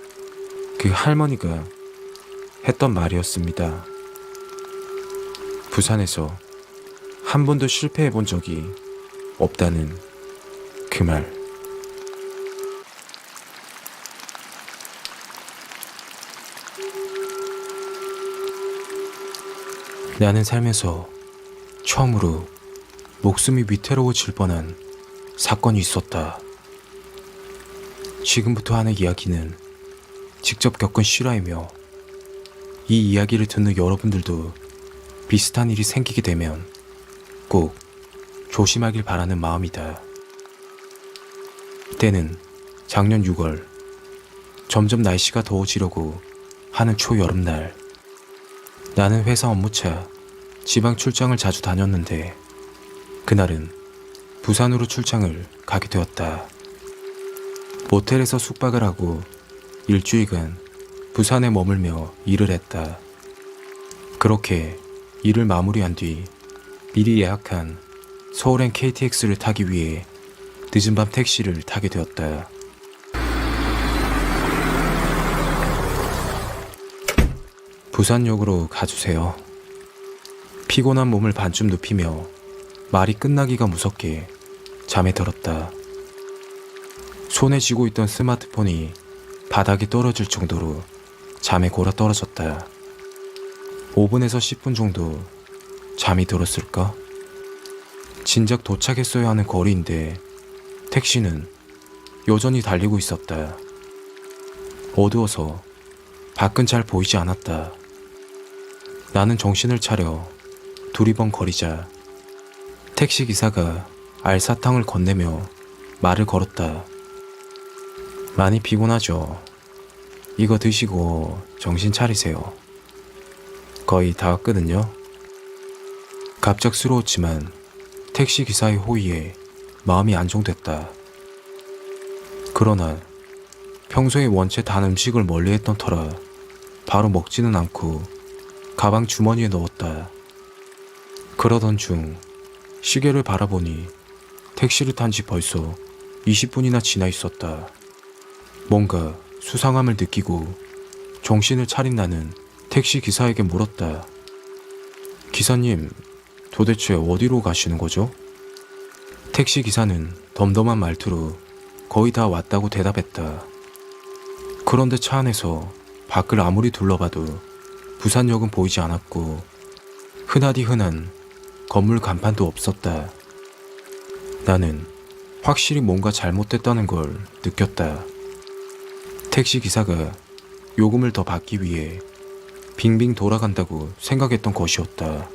A: 그 할머니가 했던 말이었습니다. 부산에서 한 번도 실패해 본 적이 없다는 그 말. 나는 살면서 처음으로 목숨이 위태로워질 뻔한 사건이 있었다. 지금부터 하는 이야기는 직접 겪은 실화이며 이 이야기를 듣는 여러분들도 비슷한 일이 생기게 되면 꼭 조심하길 바라는 마음이다. 때는 작년 6월, 점점 날씨가 더워지려고 하는 초여름날, 나는 회사 업무차 지방 출장을 자주 다녔는데 그날은 부산으로 출장을 가게 되었다. 모텔에서 숙박을 하고 일주일간 부산에 머물며 일을 했다. 그렇게 일을 마무리한 뒤 미리 예약한 서울행 KTX를 타기 위해 늦은 밤 택시를 타게 되었다. 부산역으로 가주세요. 피곤한 몸을 반쯤 눕히며 말이 끝나기가 무섭게 잠에 들었다. 손에 쥐고 있던 스마트폰이 바닥에 떨어질 정도로 잠에 골아 떨어졌다. 5분에서 10분 정도 잠이 들었을까? 진작 도착했어야 하는 거리인데 택시는 여전히 달리고 있었다. 어두워서 밖은 잘 보이지 않았다. 나는 정신을 차려 두리번거리자 택시기사가 알사탕을 건네며 말을 걸었다. 많이 피곤하죠? 이거 드시고 정신 차리세요. 거의 다 왔거든요. 갑작스러웠지만 택시기사의 호의에 마음이 안정됐다. 그러나 평소에 원체 단 음식을 멀리했던 터라 바로 먹지는 않고 가방 주머니에 넣었다. 그러던 중 시계를 바라보니 택시를 탄 지 벌써 20분이나 지나 있었다. 뭔가 수상함을 느끼고 정신을 차린 나는 택시 기사에게 물었다. 기사님, 도대체 어디로 가시는 거죠? 택시 기사는 덤덤한 말투로 거의 다 왔다고 대답했다. 그런데 차 안에서 밖을 아무리 둘러봐도 부산역은 보이지 않았고 흔하디 흔한 건물 간판도 없었다. 나는 확실히 뭔가 잘못됐다는 걸 느꼈다. 택시 기사가 요금을 더 받기 위해 빙빙 돌아간다고 생각했던 것이었다.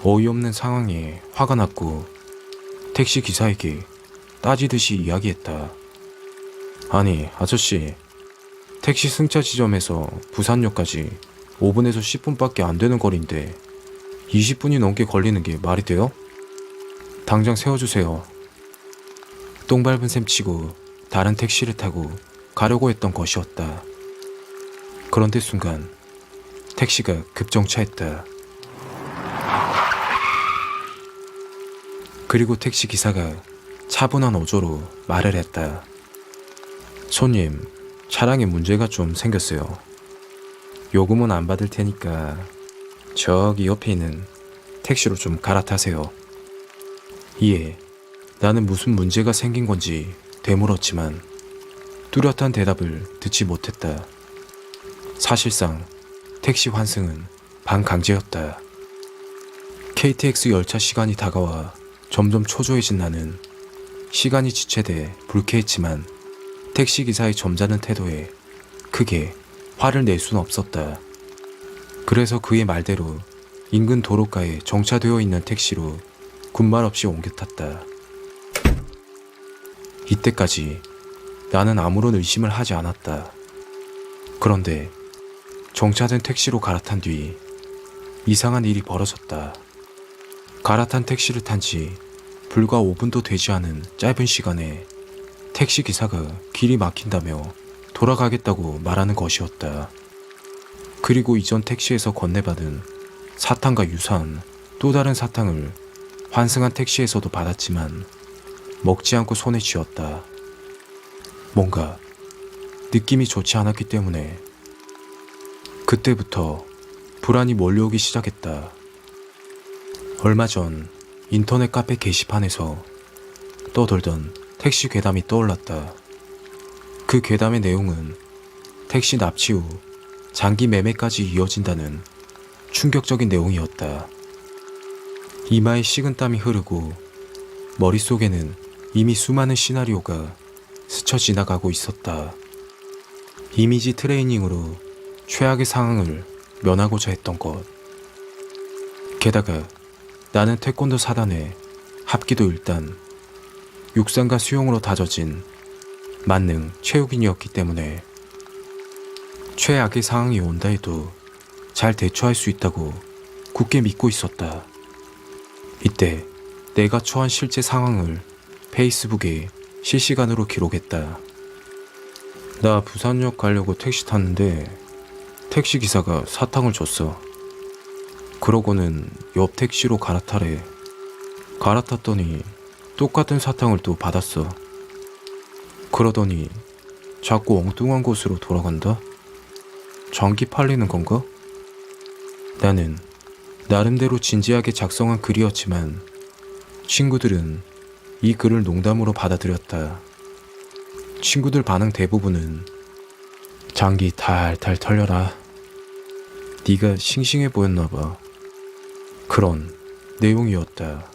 A: 어이없는 상황에 화가 났고 택시 기사에게 따지듯이 이야기했다. 아니, 아저씨, 택시 승차 지점에서 부산역까지 5분에서 10분밖에 안 되는 거리인데 20분이 넘게 걸리는 게 말이 돼요? 당장 세워주세요. 똥 밟은 셈 치고 다른 택시를 타고 가려고 했던 것이었다. 그런데 순간 택시가 급정차했다. 그리고 택시 기사가 차분한 어조로 말을 했다. 손님, 차량에 문제가 좀 생겼어요. 요금은 안 받을 테니까 저기 옆에 있는 택시로 좀 갈아타세요. 이에 나는 무슨 문제가 생긴 건지 되물었지만 뚜렷한 대답을 듣지 못했다. 사실상 택시 환승은 반강제였다. KTX 열차 시간이 다가와 점점 초조해진 나는 시간이 지체돼 불쾌했지만 택시기사의 점잖은 태도에 크게 화를 낼 수는 없었다. 그래서 그의 말대로 인근 도로가에 정차되어 있는 택시로 군말 없이 옮겨 탔다. 이때까지 나는 아무런 의심을 하지 않았다. 그런데 정차된 택시로 갈아탄 뒤 이상한 일이 벌어졌다. 갈아탄 택시를 탄 지 불과 5분도 되지 않은 짧은 시간에 택시 기사가 길이 막힌다며 돌아가겠다고 말하는 것이었다. 그리고 이전 택시에서 건네받은 사탕과 유사한 또 다른 사탕을 환승한 택시에서도 받았지만 먹지 않고 손에 쥐었다. 뭔가 느낌이 좋지 않았기 때문에 그때부터 불안이 몰려오기 시작했다. 얼마 전 인터넷 카페 게시판에서 떠돌던 택시 괴담이 떠올랐다. 그 괴담의 내용은 택시 납치 후 장기 매매까지 이어진다는 충격적인 내용이었다. 이마에 식은땀이 흐르고 머릿속에는 이미 수많은 시나리오가 스쳐 지나가고 있었다. 이미지 트레이닝으로 최악의 상황을 면하고자 했던 것. 게다가 나는 태권도 사단의 합기도 일단 육상과 수영으로 다져진 만능 체육인이었기 때문에 최악의 상황이 온다 해도 잘 대처할 수 있다고 굳게 믿고 있었다. 이때 내가 처한 실제 상황을 페이스북에 실시간으로 기록했다. 나 부산역 가려고 택시 탔는데 택시 기사가 사탕을 줬어. 그러고는 옆 택시로 갈아타래. 갈아탔더니 똑같은 사탕을 또 받았어. 그러더니 자꾸 엉뚱한 곳으로 돌아간다? 전기 팔리는 건가? 나는 나름대로 진지하게 작성한 글이었지만 친구들은 이 글을 농담으로 받아들였다. 친구들 반응 대부분은 장기 탈탈 털려라. 네가 싱싱해 보였나 봐. 그런 내용이었다.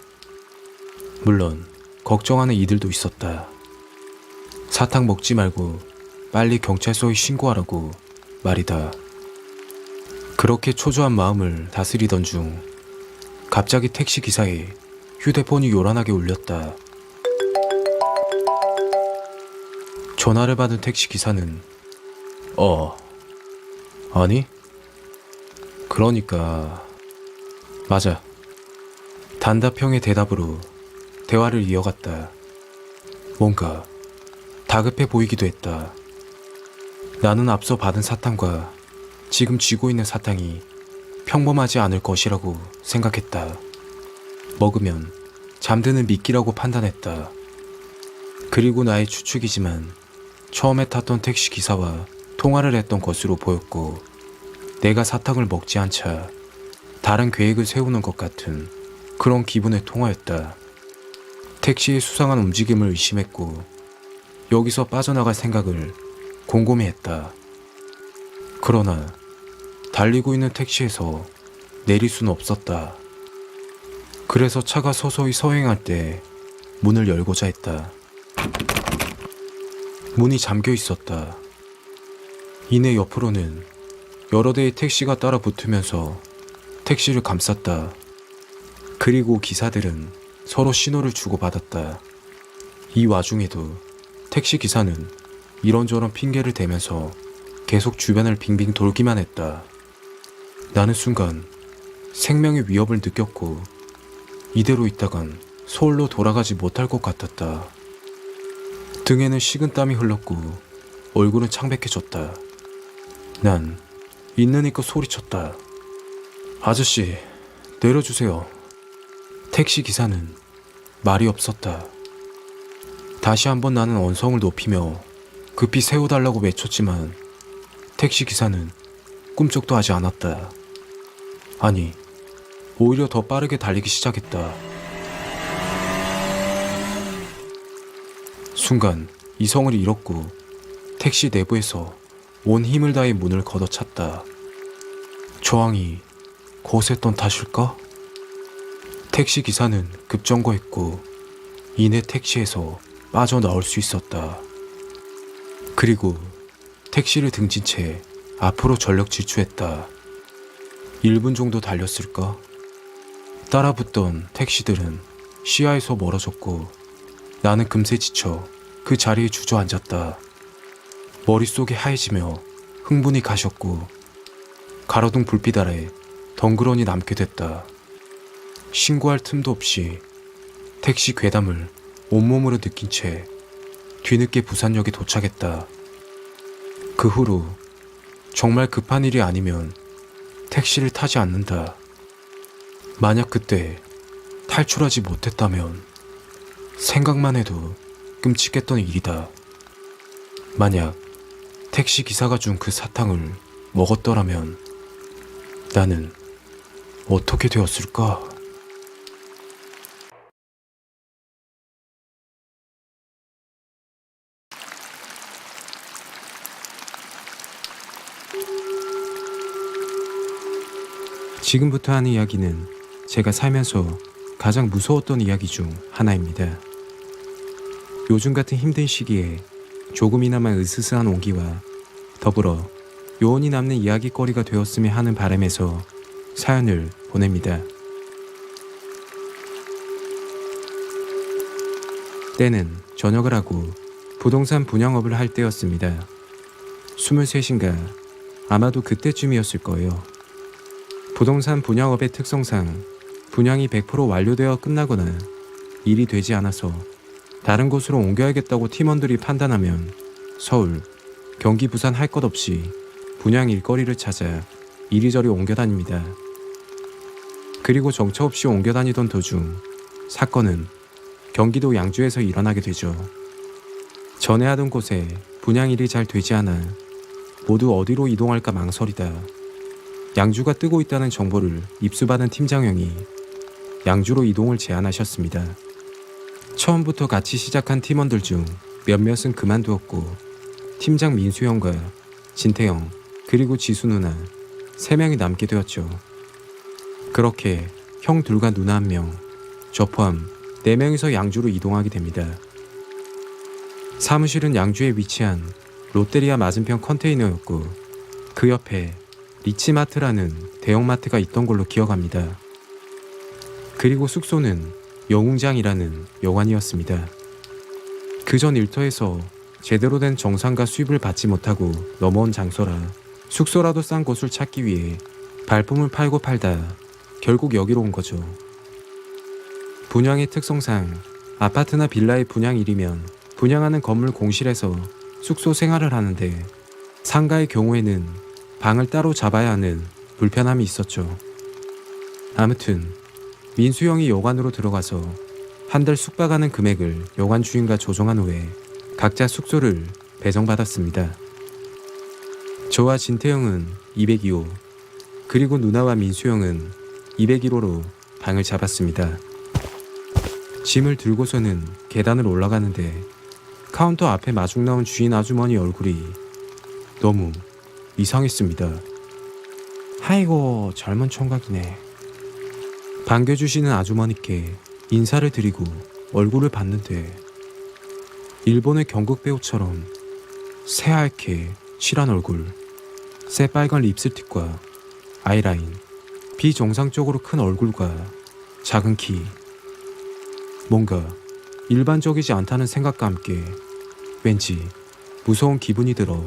A: 물론 걱정하는 이들도 있었다. 사탕 먹지 말고 빨리 경찰서에 신고하라고 말이다. 그렇게 초조한 마음을 다스리던 중 갑자기 택시 기사의 휴대폰이 요란하게 울렸다. 전화를 받은 택시 기사는 아니? 그러니까 맞아. 단답형의 대답으로 대화를 이어갔다. 뭔가 다급해 보이기도 했다. 나는 앞서 받은 사탕과 지금 쥐고 있는 사탕이 평범하지 않을 것이라고 생각했다. 먹으면 잠드는 미끼라고 판단했다. 그리고 나의 추측이지만 처음에 탔던 택시 기사와 통화를 했던 것으로 보였고 내가 사탕을 먹지 않자 다른 계획을 세우는 것 같은 그런 기분의 통화였다. 택시의 수상한 움직임을 의심했고 여기서 빠져나갈 생각을 곰곰이 했다. 그러나 달리고 있는 택시에서 내릴 수는 없었다. 그래서 차가 서서히 서행할 때 문을 열고자 했다. 문이 잠겨 있었다. 이내 옆으로는 여러 대의 택시가 따라 붙으면서 택시를 감쌌다. 그리고 기사들은 서로 신호를 주고받았다. 이 와중에도 택시 기사는 이런저런 핑계를 대면서 계속 주변을 빙빙 돌기만 했다. 나는 순간 생명의 위협을 느꼈고 이대로 있다간 서울로 돌아가지 못할 것 같았다. 등에는 식은땀이 흘렀고 얼굴은 창백해졌다. 난 있는 힘껏 소리쳤다. 아저씨, 내려주세요. 택시 기사는 말이 없었다. 다시 한번 나는 언성을 높이며 급히 세워달라고 외쳤지만 택시 기사는 꿈쩍도 하지 않았다. 아니, 오히려 더 빠르게 달리기 시작했다. 순간 이성을 잃었고 택시 내부에서 온 힘을 다해 문을 걷어찼다. 저항이 거셌던 탓일까? 택시 기사는 급정거했고 이내 택시에서 빠져나올 수 있었다. 그리고 택시를 등진 채 앞으로 전력 질주했다. 1분 정도 달렸을까? 따라붙던 택시들은 시야에서 멀어졌고 나는 금세 지쳐 그 자리에 주저앉았다. 머릿속이 하얘지며 흥분이 가셨고 가로등 불빛 아래 덩그러니 남게 됐다. 신고할 틈도 없이 택시 괴담을 온몸으로 느낀 채 뒤늦게 부산역에 도착했다. 그 후로 정말 급한 일이 아니면 택시를 타지 않는다. 만약 그때 탈출하지 못했다면 생각만 해도 끔찍했던 일이다. 만약 택시 기사가 준 그 사탕을 먹었더라면 나는 어떻게 되었을까? 지금부터 하는 이야기는 제가 살면서 가장 무서웠던 이야기 중 하나입니다. 요즘 같은 힘든 시기에 조금이나마 으스스한 온기와 더불어 요원이 남는 이야기거리가 되었으면 하는 바람에서 사연을 보냅니다. 때는 전역을 하고 부동산 분양업을 할 때였습니다. 23인가 아마도 그때쯤이었을 거예요. 부동산 분양업의 특성상 분양이 100% 완료되어 끝나거나 일이 되지 않아서 다른 곳으로 옮겨야겠다고 팀원들이 판단하면 서울, 경기, 부산 할 것 없이 분양 일거리를 찾아 이리저리 옮겨 다닙니다. 그리고 정처 없이 옮겨 다니던 도중 사건은 경기도 양주에서 일어나게 되죠. 전에 하던 곳에 분양 일이 잘 되지 않아 모두 어디로 이동할까 망설이다 양주가 뜨고 있다는 정보를 입수받은 팀장형이 양주로 이동을 제안하셨습니다. 처음부터 같이 시작한 팀원들 중 몇몇은 그만두었고 팀장 민수형과 진태형 그리고 지수 누나 3명이 남게 되었죠. 그렇게 형 둘과 누나 1명, 저 포함 4명이서 양주로 이동하게 됩니다. 사무실은 양주에 위치한 롯데리아 맞은편 컨테이너였고 그 옆에 리치마트라는 대형마트가 있던 걸로 기억합니다. 그리고 숙소는 영웅장이라는 여관이었습니다. 그전 일터에서 제대로 된 정상과 수입을 받지 못하고 넘어온 장소라 숙소라도 싼 곳을 찾기 위해 발품을 팔고 팔다 결국 여기로 온 거죠. 분양의 특성상 아파트나 빌라의 분양일이면 분양하는 건물 공실에서 숙소 생활을 하는데 상가의 경우에는 방을 따로 잡아야 하는 불편함이 있었죠. 아무튼 민수 형이 여관으로 들어가서 한 달 숙박하는 금액을 여관 주인과 조정한 후에 각자 숙소를 배정받았습니다. 저와 진태형은 202호, 그리고 누나와 민수 형은 201호로 방을 잡았습니다. 짐을 들고서는 계단을 올라가는데 카운터 앞에 마중 나온 주인 아주머니 얼굴이 너무 이상했습니다. 아이고, 젊은 총각이네. 반겨주시는 아주머니께 인사를 드리고 얼굴을 봤는데 일본의 경극 배우처럼 새하얗게 실한 얼굴, 새빨간 립스틱과 아이라인, 비정상적으로 큰 얼굴과 작은 키. 뭔가 일반적이지 않다는 생각과 함께 왠지 무서운 기분이 들어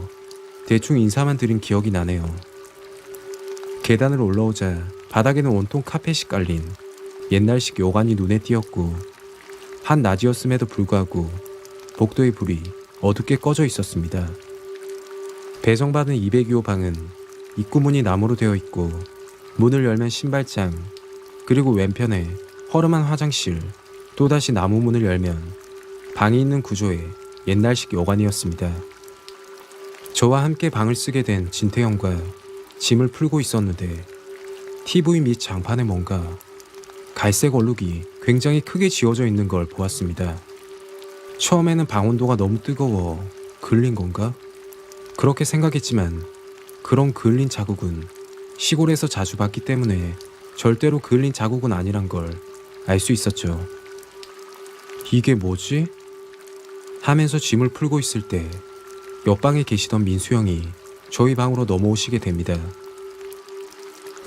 A: 대충 인사만 드린 기억이 나네요. 계단을 올라오자 바닥에는 온통 카펫이 깔린 옛날식 요관이 눈에 띄었고, 한낮이었음에도 불구하고 복도의 불이 어둡게 꺼져 있었습니다. 배정받은 202호 방은 입구문이 나무로 되어 있고, 문을 열면 신발장, 그리고 왼편에 허름한 화장실, 또다시 나무 문을 열면 방이 있는 구조의 옛날식 여관이었습니다. 저와 함께 방을 쓰게 된 진태형과 짐을 풀고 있었는데, TV 및 장판에 뭔가 갈색 얼룩이 굉장히 크게 지어져 있는 걸 보았습니다. 처음에는 방 온도가 너무 뜨거워 그을린 건가? 그렇게 생각했지만 그런 그을린 자국은 시골에서 자주 봤기 때문에 절대로 그을린 자국은 아니란 걸 알 수 있었죠. 이게 뭐지? 하면서 짐을 풀고 있을 때 옆방에 계시던 민수 형이 저희 방으로 넘어오시게 됩니다.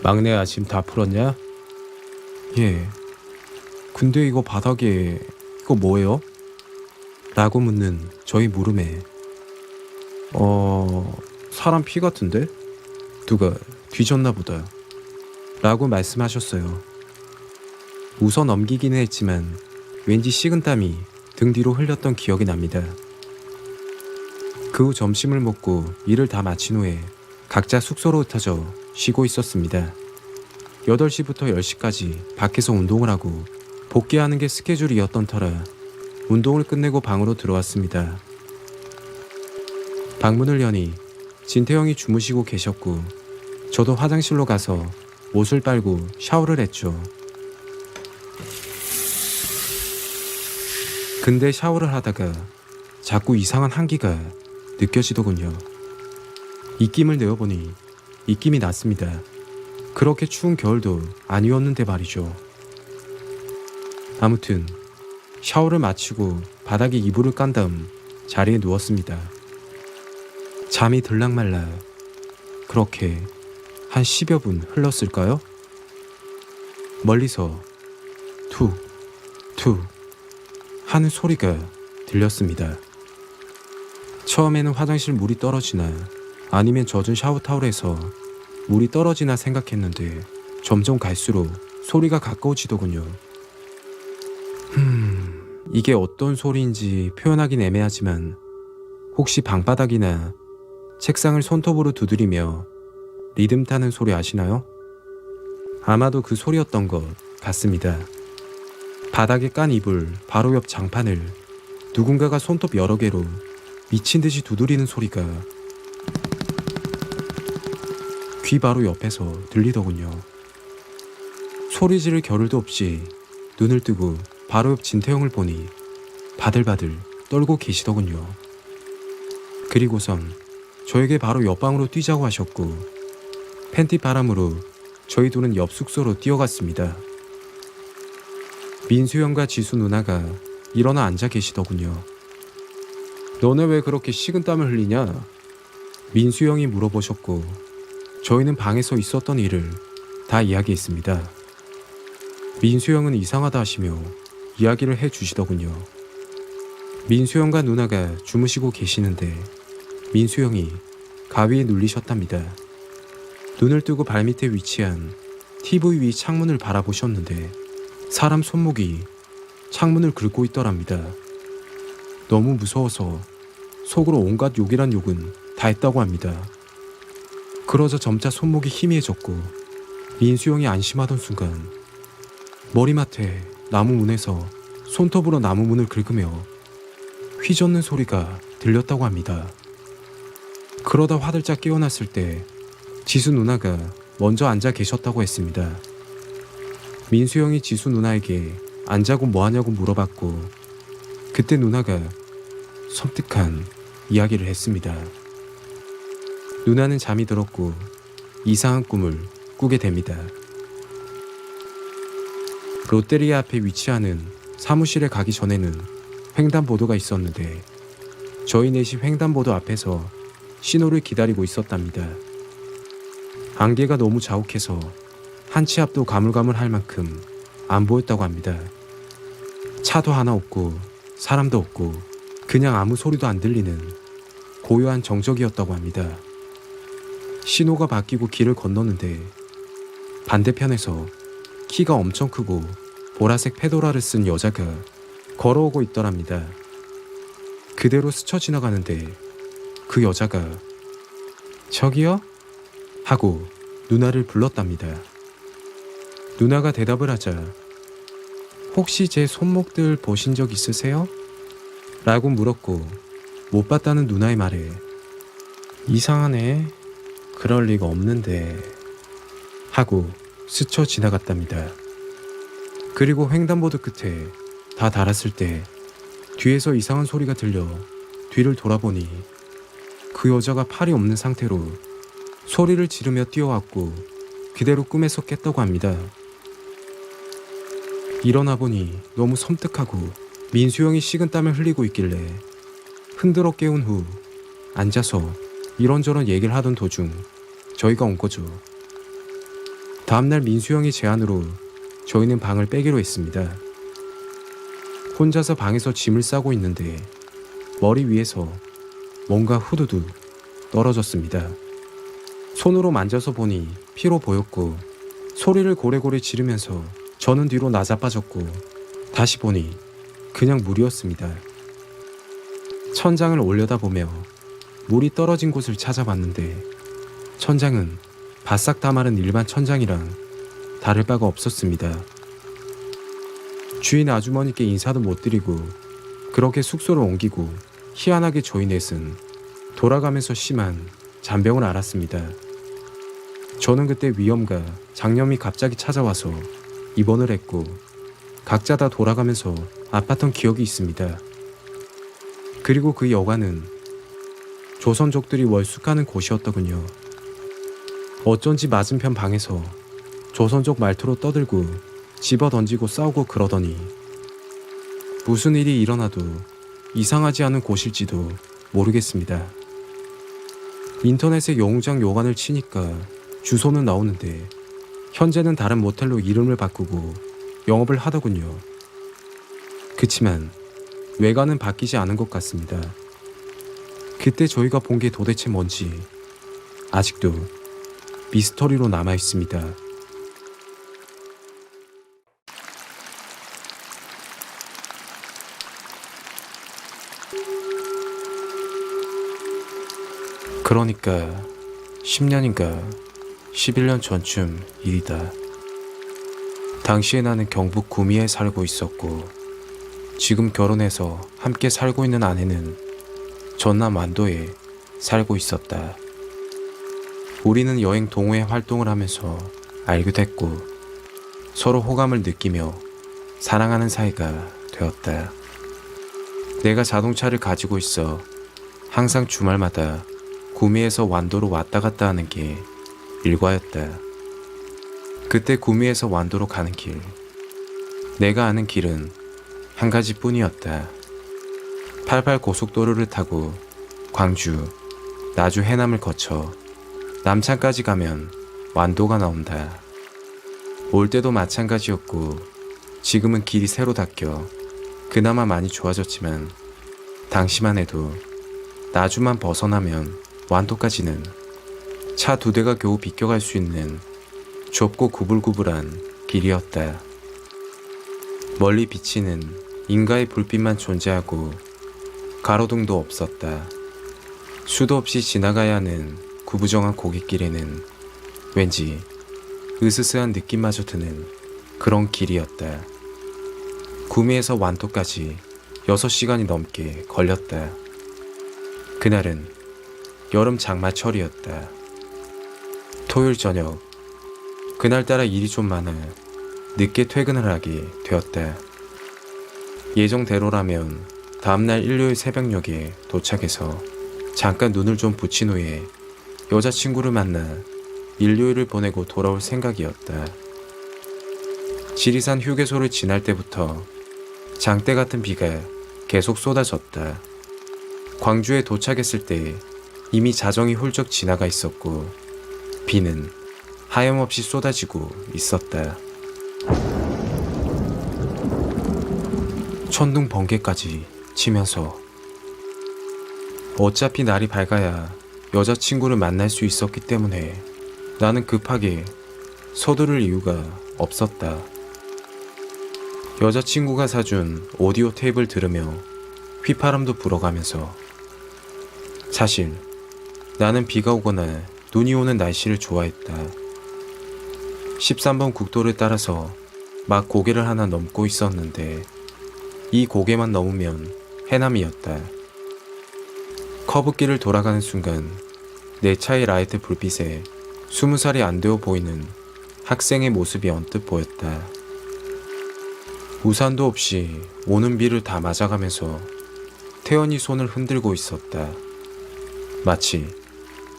A: 막내야, 짐 다 풀었냐? 예. 근데 이거 바닥에 이거 뭐예요? 라고 묻는 저희 물음에 사람 피 같은데? 누가 뒤졌나 보다 라고 말씀하셨어요. 웃어 넘기기는 했지만 왠지 식은땀이 등 뒤로 흘렸던 기억이 납니다. 그 후 점심을 먹고 일을 다 마친 후에 각자 숙소로 흩어져 쉬고 있었습니다. 8시부터 10시까지 밖에서 운동을 하고 복귀하는 게 스케줄이었던 터라 운동을 끝내고 방으로 들어왔습니다. 방문을 여니 진태형이 주무시고 계셨고, 저도 화장실로 가서 옷을 빨고 샤워를 했죠. 근데 샤워를 하다가 자꾸 이상한 한기가 느껴지더군요. 입김을 내어보니 입김이 났습니다. 그렇게 추운 겨울도 아니었는데 말이죠. 아무튼 샤워를 마치고 바닥에 이불을 깐 다음 자리에 누웠습니다. 잠이 들락말락 그렇게 한 10여 분 흘렀을까요? 멀리서 툭, 툭 하는 소리가 들렸습니다. 처음에는 화장실 물이 떨어지나 아니면 젖은 샤워 타월에서 물이 떨어지나 생각했는데 점점 갈수록 소리가 가까워지더군요. 이게 어떤 소리인지 표현하긴 애매하지만 혹시 방바닥이나 책상을 손톱으로 두드리며 리듬 타는 소리 아시나요? 아마도 그 소리였던 것 같습니다. 바닥에 깐 이불 바로 옆 장판을 누군가가 손톱 여러 개로 미친 듯이 두드리는 소리가 귀 바로 옆에서 들리더군요. 소리 지를 겨를도 없이 눈을 뜨고 바로 옆 진태형을 보니 바들바들 떨고 계시더군요. 그리고선 저에게 바로 옆방으로 뛰자고 하셨고, 팬티 바람으로 저희 둘은 옆 숙소로 뛰어갔습니다. 민수 형과 지수 누나가 일어나 앉아 계시더군요. 너네 왜 그렇게 식은땀을 흘리냐? 민수 형이 물어보셨고, 저희는 방에서 있었던 일을 다 이야기했습니다. 민수 형은 이상하다 하시며 이야기를 해주시더군요. 민수 형과 누나가 주무시고 계시는데 민수 형이 가위에 눌리셨답니다. 눈을 뜨고 발밑에 위치한 TV 위 창문을 바라보셨는데 사람 손목이 창문을 긁고 있더랍니다. 너무 무서워서 속으로 온갖 욕이란 욕은 다 했다고 합니다. 그러자 점차 손목이 희미해졌고 민수 형이 안심하던 순간 머리맡에 나무 문에서 손톱으로 나무 문을 긁으며 휘젓는 소리가 들렸다고 합니다. 그러다 화들짝 깨어났을 때 지수 누나가 먼저 앉아 계셨다고 했습니다. 민수 형이 지수 누나에게 안 자고 뭐하냐고 물어봤고, 그때 누나가 섬뜩한 이야기를 했습니다. 누나는 잠이 들었고 이상한 꿈을 꾸게 됩니다. 롯데리아 앞에 위치하는 사무실에 가기 전에는 횡단보도가 있었는데 저희 넷이 횡단보도 앞에서 신호를 기다리고 있었답니다. 안개가 너무 자욱해서 한 치 앞도 가물가물할 만큼 안 보였다고 합니다. 차도 하나 없고 사람도 없고 그냥 아무 소리도 안 들리는 고요한 정적이었다고 합니다. 신호가 바뀌고 길을 건너는데 반대편에서 키가 엄청 크고 보라색 페도라를 쓴 여자가 걸어오고 있더랍니다. 그대로 스쳐 지나가는데 그 여자가 저기요? 하고 누나를 불렀답니다. 누나가 대답을 하자 혹시 제 손목들 보신 적 있으세요? 라고 물었고 못 봤다는 누나의 말에 이상하네. 그럴 리가 없는데 하고 스쳐 지나갔답니다. 그리고 횡단보도 끝에 다 달았을 때 뒤에서 이상한 소리가 들려 뒤를 돌아보니 그 여자가 팔이 없는 상태로 소리를 지르며 뛰어왔고 그대로 꿈에서 깼다고 합니다. 일어나 보니 너무 섬뜩하고 민수 형이 식은땀을 흘리고 있길래 흔들어 깨운 후 앉아서 이런저런 얘기를 하던 도중 저희가 온 거죠. 다음날 민수 형이 제안으로 저희는 방을 빼기로 했습니다. 혼자서 방에서 짐을 싸고 있는데 머리 위에서 뭔가 후두두 떨어졌습니다. 손으로 만져서 보니 피로 보였고 소리를 고래고래 지르면서 저는 뒤로 나자빠졌고 다시 보니 그냥 물이었습니다. 천장을 올려다보며 물이 떨어진 곳을 찾아봤는데 천장은 바싹 다 마른 일반 천장이랑 다를 바가 없었습니다. 주인 아주머니께 인사도 못 드리고 그렇게 숙소를 옮기고 희한하게 저희 넷은 돌아가면서 심한 잔병을 앓았습니다. 저는 그때 위염과 장염이 갑자기 찾아와서 입원을 했고 각자 다 돌아가면서 아팠던 기억이 있습니다. 그리고 그 여관은 조선족들이 월숙하는 곳이었더군요. 어쩐지 맞은편 방에서 조선족 말투로 떠들고 집어 던지고 싸우고 그러더니 무슨 일이 일어나도 이상하지 않은 곳일지도 모르겠습니다. 인터넷에 영웅장 요관을 치니까 주소는 나오는데 현재는 다른 모텔로 이름을 바꾸고 영업을 하더군요. 그치만 외관은 바뀌지 않은 것 같습니다. 그때 저희가 본 게 도대체 뭔지 아직도 미스터리로 남아 있습니다. 그러니까 10년인가 11년 전쯤 일이다. 당시에 나는 경북 구미에 살고 있었고 지금 결혼해서 함께 살고 있는 아내는 전남 완도에 살고 있었다. 우리는 여행 동호회 활동을 하면서 알게 됐고 서로 호감을 느끼며 사랑하는 사이가 되었다. 내가 자동차를 가지고 있어 항상 주말마다 구미에서 완도로 왔다 갔다 하는 게 일과였다. 그때 구미에서 완도로 가는 길, 내가 아는 길은 한 가지뿐이었다. 88 고속도로를 타고 광주, 나주 해남을 거쳐 남창까지 가면 완도가 나온다. 올 때도 마찬가지였고 지금은 길이 새로 닦여 그나마 많이 좋아졌지만 당시만 해도 나주만 벗어나면 완도까지는 차 2대가 겨우 비껴갈 수 있는 좁고 구불구불한 길이었다. 멀리 비치는 인가의 불빛만 존재하고 가로등도 없었다. 수도 없이 지나가야 하는 구부정한 고깃길에는 왠지 으스스한 느낌마저 드는 그런 길이었다. 구미에서 완도까지 6시간이 넘게 걸렸다. 그날은 여름 장마철이었다. 토요일 저녁, 그날따라 일이 좀 많아 늦게 퇴근을 하게 되었다. 예정대로라면 다음날 일요일 새벽녘에 도착해서 잠깐 눈을 좀 붙인 후에 여자친구를 만나 일요일을 보내고 돌아올 생각이었다. 지리산 휴게소를 지날 때부터 장대 같은 비가 계속 쏟아졌다. 광주에 도착했을 때 이미 자정이 훌쩍 지나가 있었고 비는 하염없이 쏟아지고 있었다. 천둥 번개까지 치면서 어차피 날이 밝아야 여자친구를 만날 수 있었기 때문에 나는 급하게 서두를 이유가 없었다. 여자친구가 사준 오디오 테이프를 들으며 휘파람도 불어가면서 사실 나는 비가 오거나 눈이 오는 날씨를 좋아했다. 13번 국도를 따라서 막 고개를 하나 넘고 있었는데 이 고개만 넘으면 해남이었다. 커브길을 돌아가는 순간 내 차의 라이트 불빛에 20살이 안 되어 보이는 학생의 모습이 언뜻 보였다. 우산도 없이 오는 비를 다 맞아가면서 태연히 손을 흔들고 있었다. 마치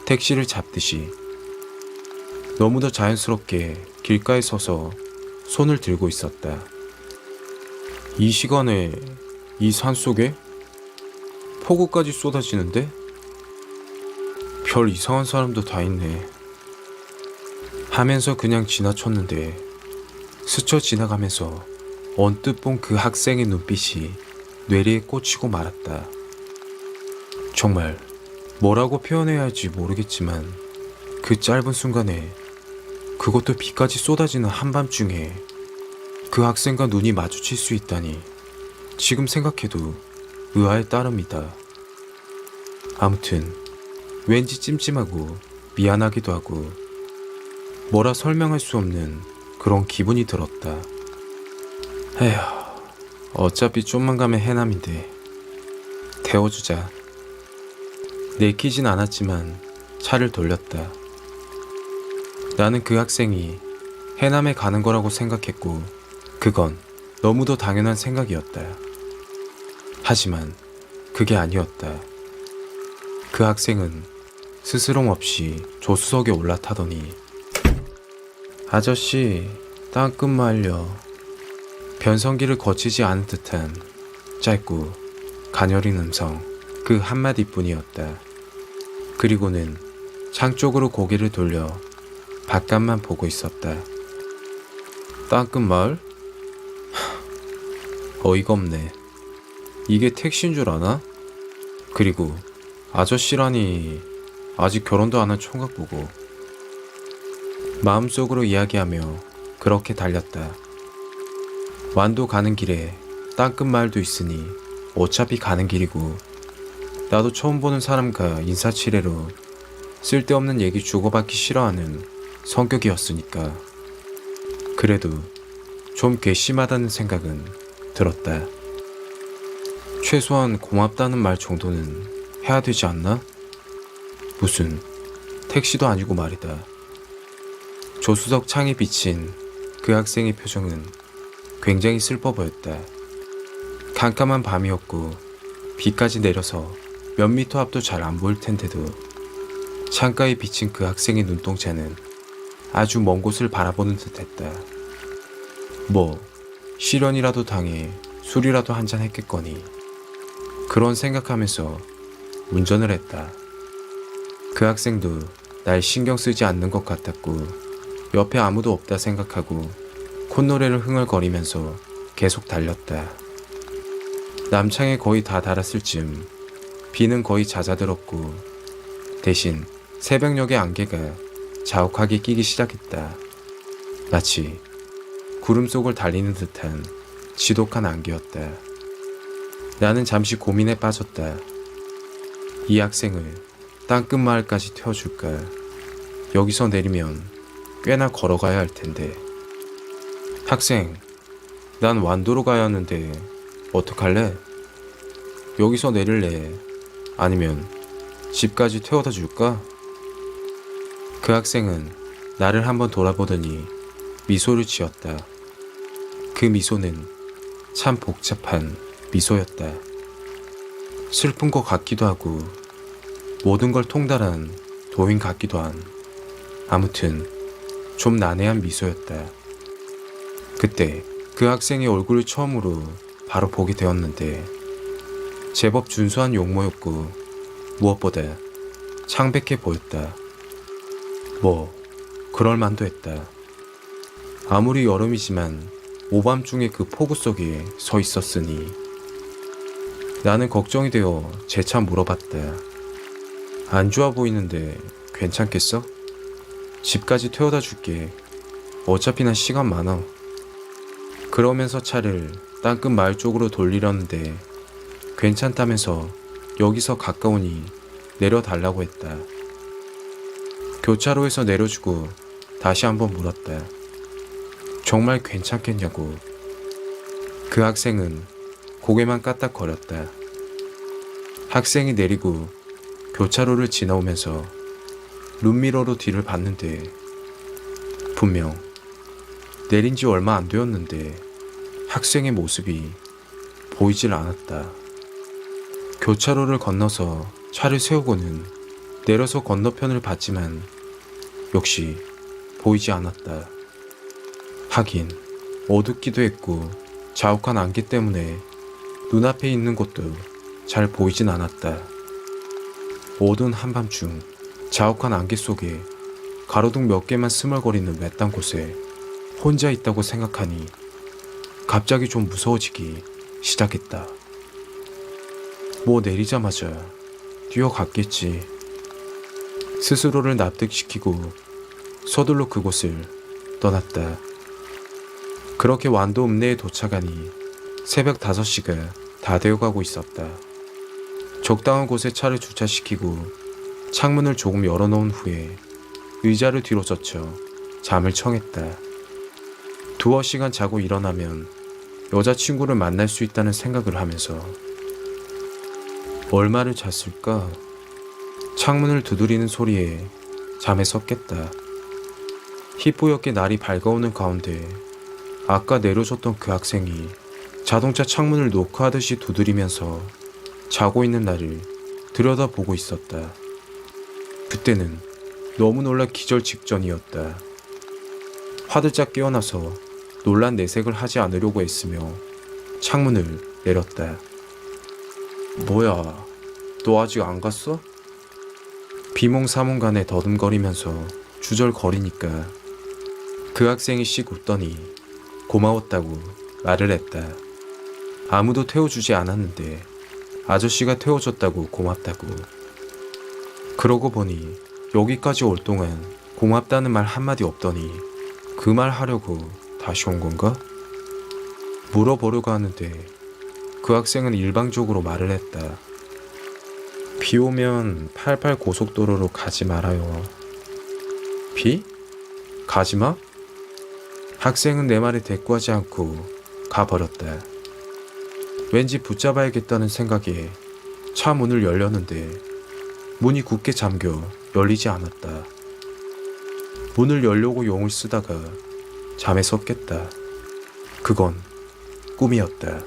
A: 택시를 잡듯이. 너무도 자연스럽게 길가에 서서 손을 들고 있었다. 이 시간에 이 산속에 폭우까지 쏟아지는데? 별 이상한 사람도 다 있네. 하면서 그냥 지나쳤는데 스쳐 지나가면서 언뜻 본 그 학생의 눈빛이 뇌리에 꽂히고 말았다. 정말 뭐라고 표현해야 할지 모르겠지만 그 짧은 순간에, 그것도 비까지 쏟아지는 한밤중에 그 학생과 눈이 마주칠 수 있다니 지금 생각해도 의아에 따릅니다. 아무튼 왠지 찜찜하고 미안하기도 하고 뭐라 설명할 수 없는 그런 기분이 들었다. 에휴, 어차피 좀만 가면 해남인데 태워주자. 내키진 않았지만 차를 돌렸다. 나는 그 학생이 해남에 가는 거라고 생각했고 그건 너무도 당연한 생각이었다. 하지만 그게 아니었다. 그 학생은 스스럼 없이 조수석에 올라타더니 아저씨, 땅끝말려. 변성기를 거치지 않은 듯한 짧고 가녀린 음성 그 한마디뿐이었다. 그리고는 창 쪽으로 고개를 돌려 바깥만 보고 있었다. 땅끝마을? 어이가 없네. 이게 택시인 줄 아나? 그리고 아저씨라니 아직 결혼도 안 한 총각 보고. 마음속으로 이야기하며 그렇게 달렸다. 완도 가는 길에 땅끝마을도 있으니 어차피 가는 길이고 나도 처음 보는 사람과 인사치레로 쓸데없는 얘기 주고받기 싫어하는 성격이었으니까. 그래도 좀 괘씸하다는 생각은 들었다. 최소한 고맙다는 말 정도는 해야 되지 않나? 무슨 택시도 아니고 말이다. 조수석 창에 비친 그 학생의 표정은 굉장히 슬퍼 보였다. 캄캄한 밤이었고 비까지 내려서 몇 미터 앞도 잘 안 보일 텐데도 창가에 비친 그 학생의 눈동자는 아주 먼 곳을 바라보는 듯했다. 뭐 실연이라도 당해 술이라도 한잔 했겠거니. 그런 생각하면서 운전을 했다. 그 학생도 날 신경 쓰지 않는 것 같았고 옆에 아무도 없다 생각하고 콧노래를 흥얼거리면서 계속 달렸다. 남창에 거의 다 달았을 즈음 비는 거의 잦아들었고 대신 새벽녘의 안개가 자욱하게 끼기 시작했다. 마치 구름 속을 달리는 듯한 지독한 안개였다. 나는 잠시 고민에 빠졌다. 이 학생을 땅끝마을까지 태워줄까? 여기서 내리면 꽤나 걸어가야 할 텐데. 학생, 난 완도로 가야 하는데 어떡할래? 여기서 내릴래? 아니면 집까지 태워다 줄까? 그 학생은 나를 한번 돌아보더니 미소를 지었다. 그 미소는 참 복잡한 미소였다. 슬픈 것 같기도 하고 모든 걸 통달한 도인 같기도 한, 아무튼 좀 난해한 미소였다. 그때 그 학생의 얼굴을 처음으로 바로 보게 되었는데 제법 준수한 용모였고 무엇보다 창백해 보였다. 뭐 그럴 만도 했다. 아무리 여름이지만 오밤중에 그 폭우 속에 서 있었으니. 나는 걱정이 되어 재차 물어봤다. 안 좋아 보이는데 괜찮겠어? 집까지 태워다 줄게. 어차피 난 시간 많아. 그러면서 차를 땅끝 마을 쪽으로 돌리려는데 괜찮다면서 여기서 가까우니 내려달라고 했다. 교차로에서 내려주고 다시 한번 물었다. 정말 괜찮겠냐고. 그 학생은 고개만 까딱거렸다. 학생이 내리고 교차로를 지나오면서 룸미러로 뒤를 봤는데 분명 내린 지 얼마 안 되었는데 학생의 모습이 보이질 않았다. 교차로를 건너서 차를 세우고는 내려서 건너편을 봤지만 역시 보이지 않았다. 하긴 어둡기도 했고 자욱한 안개 때문에 눈앞에 있는 곳도 잘 보이진 않았다. 어두운 한밤중 자욱한 안개 속에 가로등 몇 개만 스멀거리는 외딴 곳에 혼자 있다고 생각하니 갑자기 좀 무서워지기 시작했다. 뭐 내리자마자 뛰어갔겠지. 스스로를 납득시키고 서둘러 그곳을 떠났다. 그렇게 완도 읍내에 도착하니 새벽 5시가 다 되어가고 있었다. 적당한 곳에 차를 주차시키고 창문을 조금 열어놓은 후에 의자를 뒤로 젖혀 잠을 청했다. 두어 시간 자고 일어나면 여자친구를 만날 수 있다는 생각을 하면서 얼마를 잤을까? 창문을 두드리는 소리에 잠에 섰겠다. 희뿌옇게 날이 밝아오는 가운데 아까 내려줬던 그 학생이 자동차 창문을 노크하듯이 두드리면서 자고 있는 나를 들여다보고 있었다. 그때는 너무 놀라 기절 직전이었다. 화들짝 깨어나서 놀란 내색을 하지 않으려고 애쓰며 창문을 내렸다. 뭐야, 너 아직 안 갔어? 비몽사몽간에 더듬거리면서 주절거리니까 그 학생이 씩 웃더니 고마웠다고 말을 했다. 아무도 태워주지 않았는데 아저씨가 태워줬다고 고맙다고. 그러고 보니 여기까지 올 동안 고맙다는 말 한마디 없더니 그 말 하려고 다시 온 건가? 물어보려고 하는데 그 학생은 일방적으로 말을 했다. 비 오면 88 고속도로로 가지 말아요. 비? 가지마? 학생은 내 말에 대꾸하지 않고 가버렸다. 왠지 붙잡아야겠다는 생각에 차 문을 열려는데 문이 굳게 잠겨 열리지 않았다. 문을 열려고 용을 쓰다가 잠에 섰겠다. 그건 꿈이었다.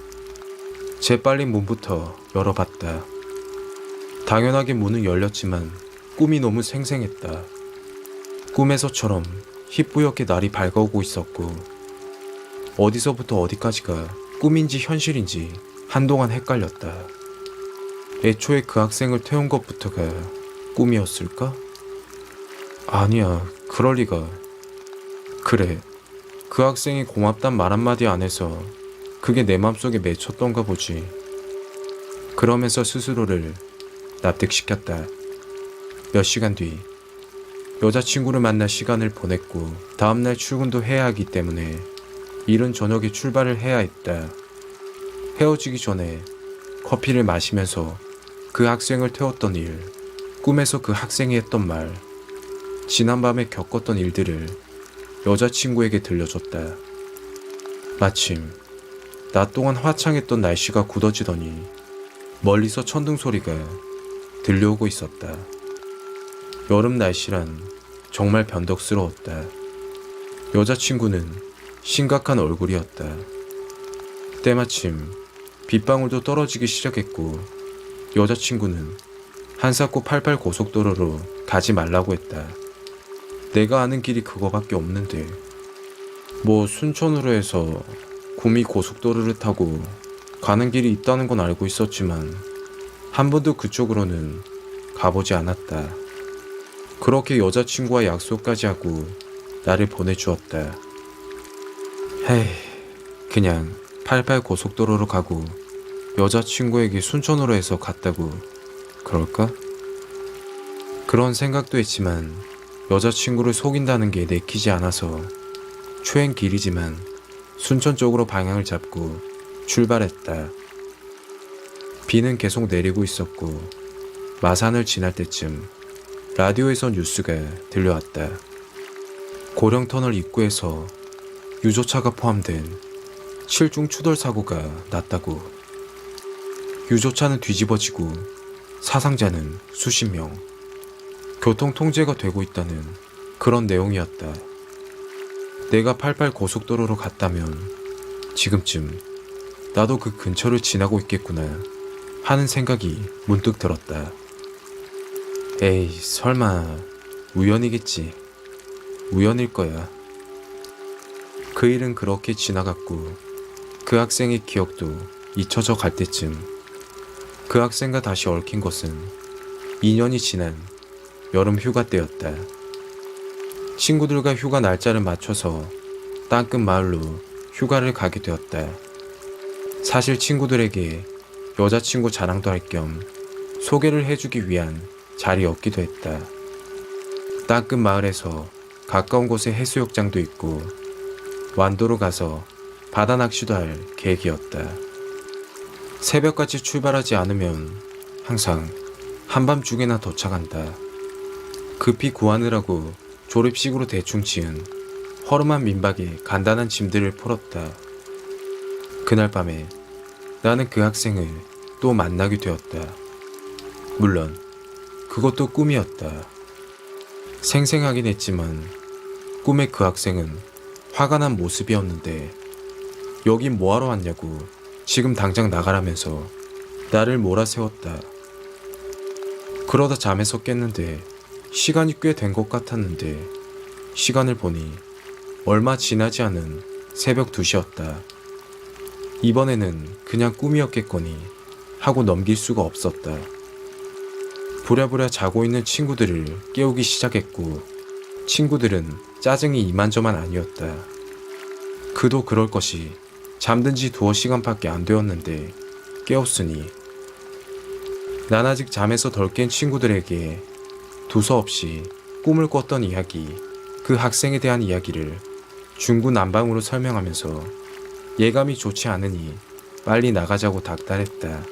A: 재빨리 문부터 열어봤다. 당연하게 문은 열렸지만 꿈이 너무 생생했다. 꿈에서처럼 희뿌옇게 날이 밝아오고 있었고 어디서부터 어디까지가 꿈인지 현실인지 한동안 헷갈렸다. 애초에 그 학생을 태운 것부터가 꿈이었을까? 아니야, 그럴 리가. 그래, 그 학생이 고맙단 말 한마디 안 해서 그게 내 맘속에 맺혔던가 보지. 그러면서 스스로를 납득시켰다. 몇 시간 뒤 여자친구를 만날 시간을 보냈고 다음날 출근도 해야 하기 때문에 이른 저녁에 출발을 해야 했다. 헤어지기 전에 커피를 마시면서 그 학생을 태웠던 일, 꿈에서 그 학생이 했던 말, 지난밤에 겪었던 일들을 여자친구에게 들려줬다. 마침 낮 동안 화창했던 날씨가 굳어지더니 멀리서 천둥 소리가 들려오고 있었다. 여름 날씨란 정말 변덕스러웠다. 여자친구는 심각한 얼굴이었다. 때마침 빗방울도 떨어지기 시작했고 여자친구는 한사코 88 고속도로로 가지 말라고 했다. 내가 아는 길이 그거밖에 없는데 뭐 순천으로 해서 구미 고속도로를 타고 가는 길이 있다는 건 알고 있었지만 한 번도 그쪽으로는 가보지 않았다. 그렇게 여자친구와 약속까지 하고 나를 보내주었다. 헤이, 그냥 88 고속도로로 가고 여자친구에게 순천으로 해서 갔다고 그럴까? 그런 생각도 했지만 여자친구를 속인다는 게 내키지 않아서 초행 길이지만 순천 쪽으로 방향을 잡고 출발했다. 비는 계속 내리고 있었고 마산을 지날 때쯤 라디오에서 뉴스가 들려왔다. 고령터널 입구에서 유조차가 포함된 7중 추돌 사고가 났다고. 유조차는 뒤집어지고 사상자는 수십 명. 교통 통제가 되고 있다는 그런 내용이었다. 내가 88 고속도로로 갔다면 지금쯤 나도 그 근처를 지나고 있겠구나 하는 생각이 문득 들었다. 에이, 설마 우연이겠지. 우연일 거야. 그 일은 그렇게 지나갔고 그 학생의 기억도 잊혀져 갈 때쯤 그 학생과 다시 얽힌 것은 2년이 지난 여름 휴가 때였다. 친구들과 휴가 날짜를 맞춰서 땅끝 마을로 휴가를 가게 되었다. 사실 친구들에게 여자친구 자랑도 할 겸 소개를 해주기 위한 자리였기도 했다. 땅끝 마을에서 가까운 곳에 해수욕장도 있고 완도로 가서 바다 낚시도 할 계획이었다. 새벽같이 출발하지 않으면 항상 한밤중에나 도착한다. 급히 구하느라고 조립식으로 대충 지은 허름한 민박에 간단한 짐들을 풀었다. 그날 밤에 나는 그 학생을 또 만나게 되었다. 물론 그것도 꿈이었다. 생생하긴 했지만 꿈의 그 학생은 화가 난 모습이었는데 여긴 뭐하러 왔냐고 지금 당장 나가라면서 나를 몰아세웠다. 그러다 잠에서 깼는데 시간이 꽤 된 것 같았는데 시간을 보니 얼마 지나지 않은 새벽 2시였다. 이번에는 그냥 꿈이었겠거니 하고 넘길 수가 없었다. 부랴부랴 자고 있는 친구들을 깨우기 시작했고 친구들은 짜증이 이만저만 아니었다. 그도 그럴 것이 잠든 지 2시간밖에 안 되었는데 깨웠으니 난 아직 잠에서 덜 깬 친구들에게 두서없이 꿈을 꿨던 이야기, 그 학생에 대한 이야기를 중구난방으로 설명하면서 예감이 좋지 않으니 빨리 나가자고 닥달했다.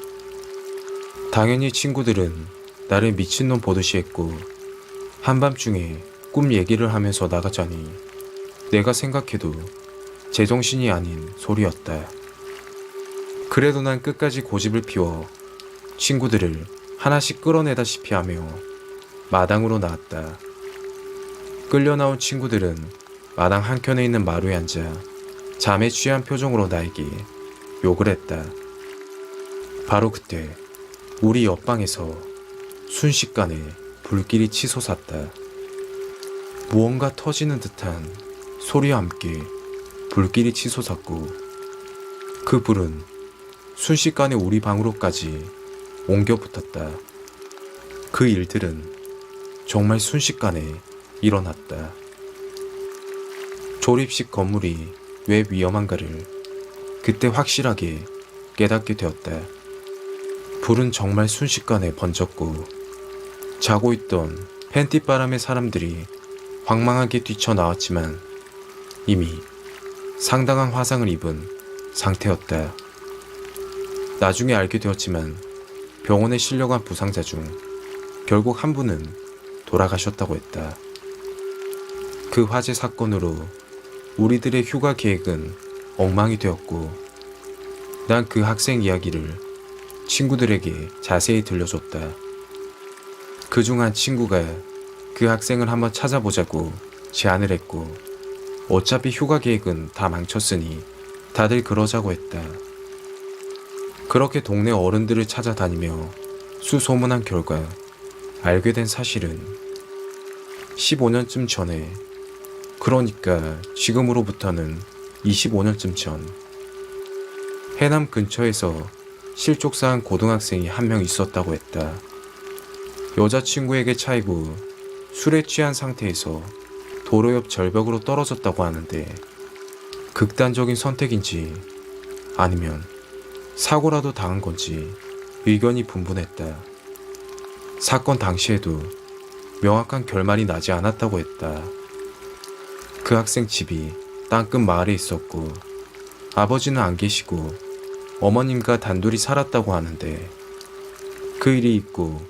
A: 당연히 친구들은 나를 미친놈 보듯이 했고 한밤중에 꿈 얘기를 하면서 나가자니 내가 생각해도 제정신이 아닌 소리였다. 그래도 난 끝까지 고집을 피워 친구들을 하나씩 끌어내다시피 하며 마당으로 나왔다. 끌려 나온 친구들은 마당 한켠에 있는 마루에 앉아 잠에 취한 표정으로 나에게 욕을 했다. 바로 그때 우리 옆방에서 순식간에 불길이 치솟았다. 무언가 터지는 듯한 소리와 함께 불길이 치솟았고 그 불은 순식간에 우리 방으로까지 옮겨 붙었다. 그 일들은 정말 순식간에 일어났다. 조립식 건물이 왜 위험한가를 그때 확실하게 깨닫게 되었다. 불은 정말 순식간에 번졌고 자고 있던 팬티바람의 사람들이 황망하게 뛰쳐나왔지만 이미 상당한 화상을 입은 상태였다. 나중에 알게 되었지만 병원에 실려간 부상자 중 결국 한 분은 돌아가셨다고 했다. 그 화재 사건으로 우리들의 휴가 계획은 엉망이 되었고 난 그 학생 이야기를 친구들에게 자세히 들려줬다. 그중 한 친구가 그 학생을 한번 찾아보자고 제안을 했고 어차피 휴가 계획은 다 망쳤으니 다들 그러자고 했다. 그렇게 동네 어른들을 찾아다니며 수소문한 결과 알게 된 사실은 15년쯤 전에, 그러니까 지금으로부터는 25년쯤 전, 해남 근처에서 실족사한 고등학생이 한 명 있었다고 했다. 여자친구에게 차이고 술에 취한 상태에서 도로 옆 절벽으로 떨어졌다고 하는데 극단적인 선택인지 아니면 사고라도 당한 건지 의견이 분분했다. 사건 당시에도 명확한 결말이 나지 않았다고 했다. 그 학생 집이 땅끝 마을에 있었고 아버지는 안 계시고 어머님과 단둘이 살았다고 하는데 그 일이 있고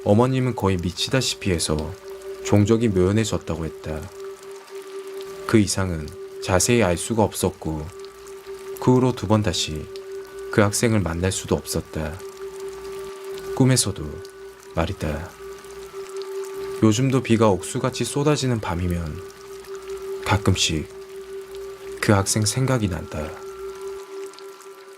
A: 어머님은 거의 미치다시피 해서 종적이 묘연해졌다고 했다. 그 이상은 자세히 알 수가 없었고 그 후로 두 번 다시 그 학생을 만날 수도 없었다. 꿈에서도 말이다. 요즘도 비가 옥수같이 쏟아지는 밤이면 가끔씩 그 학생 생각이 난다.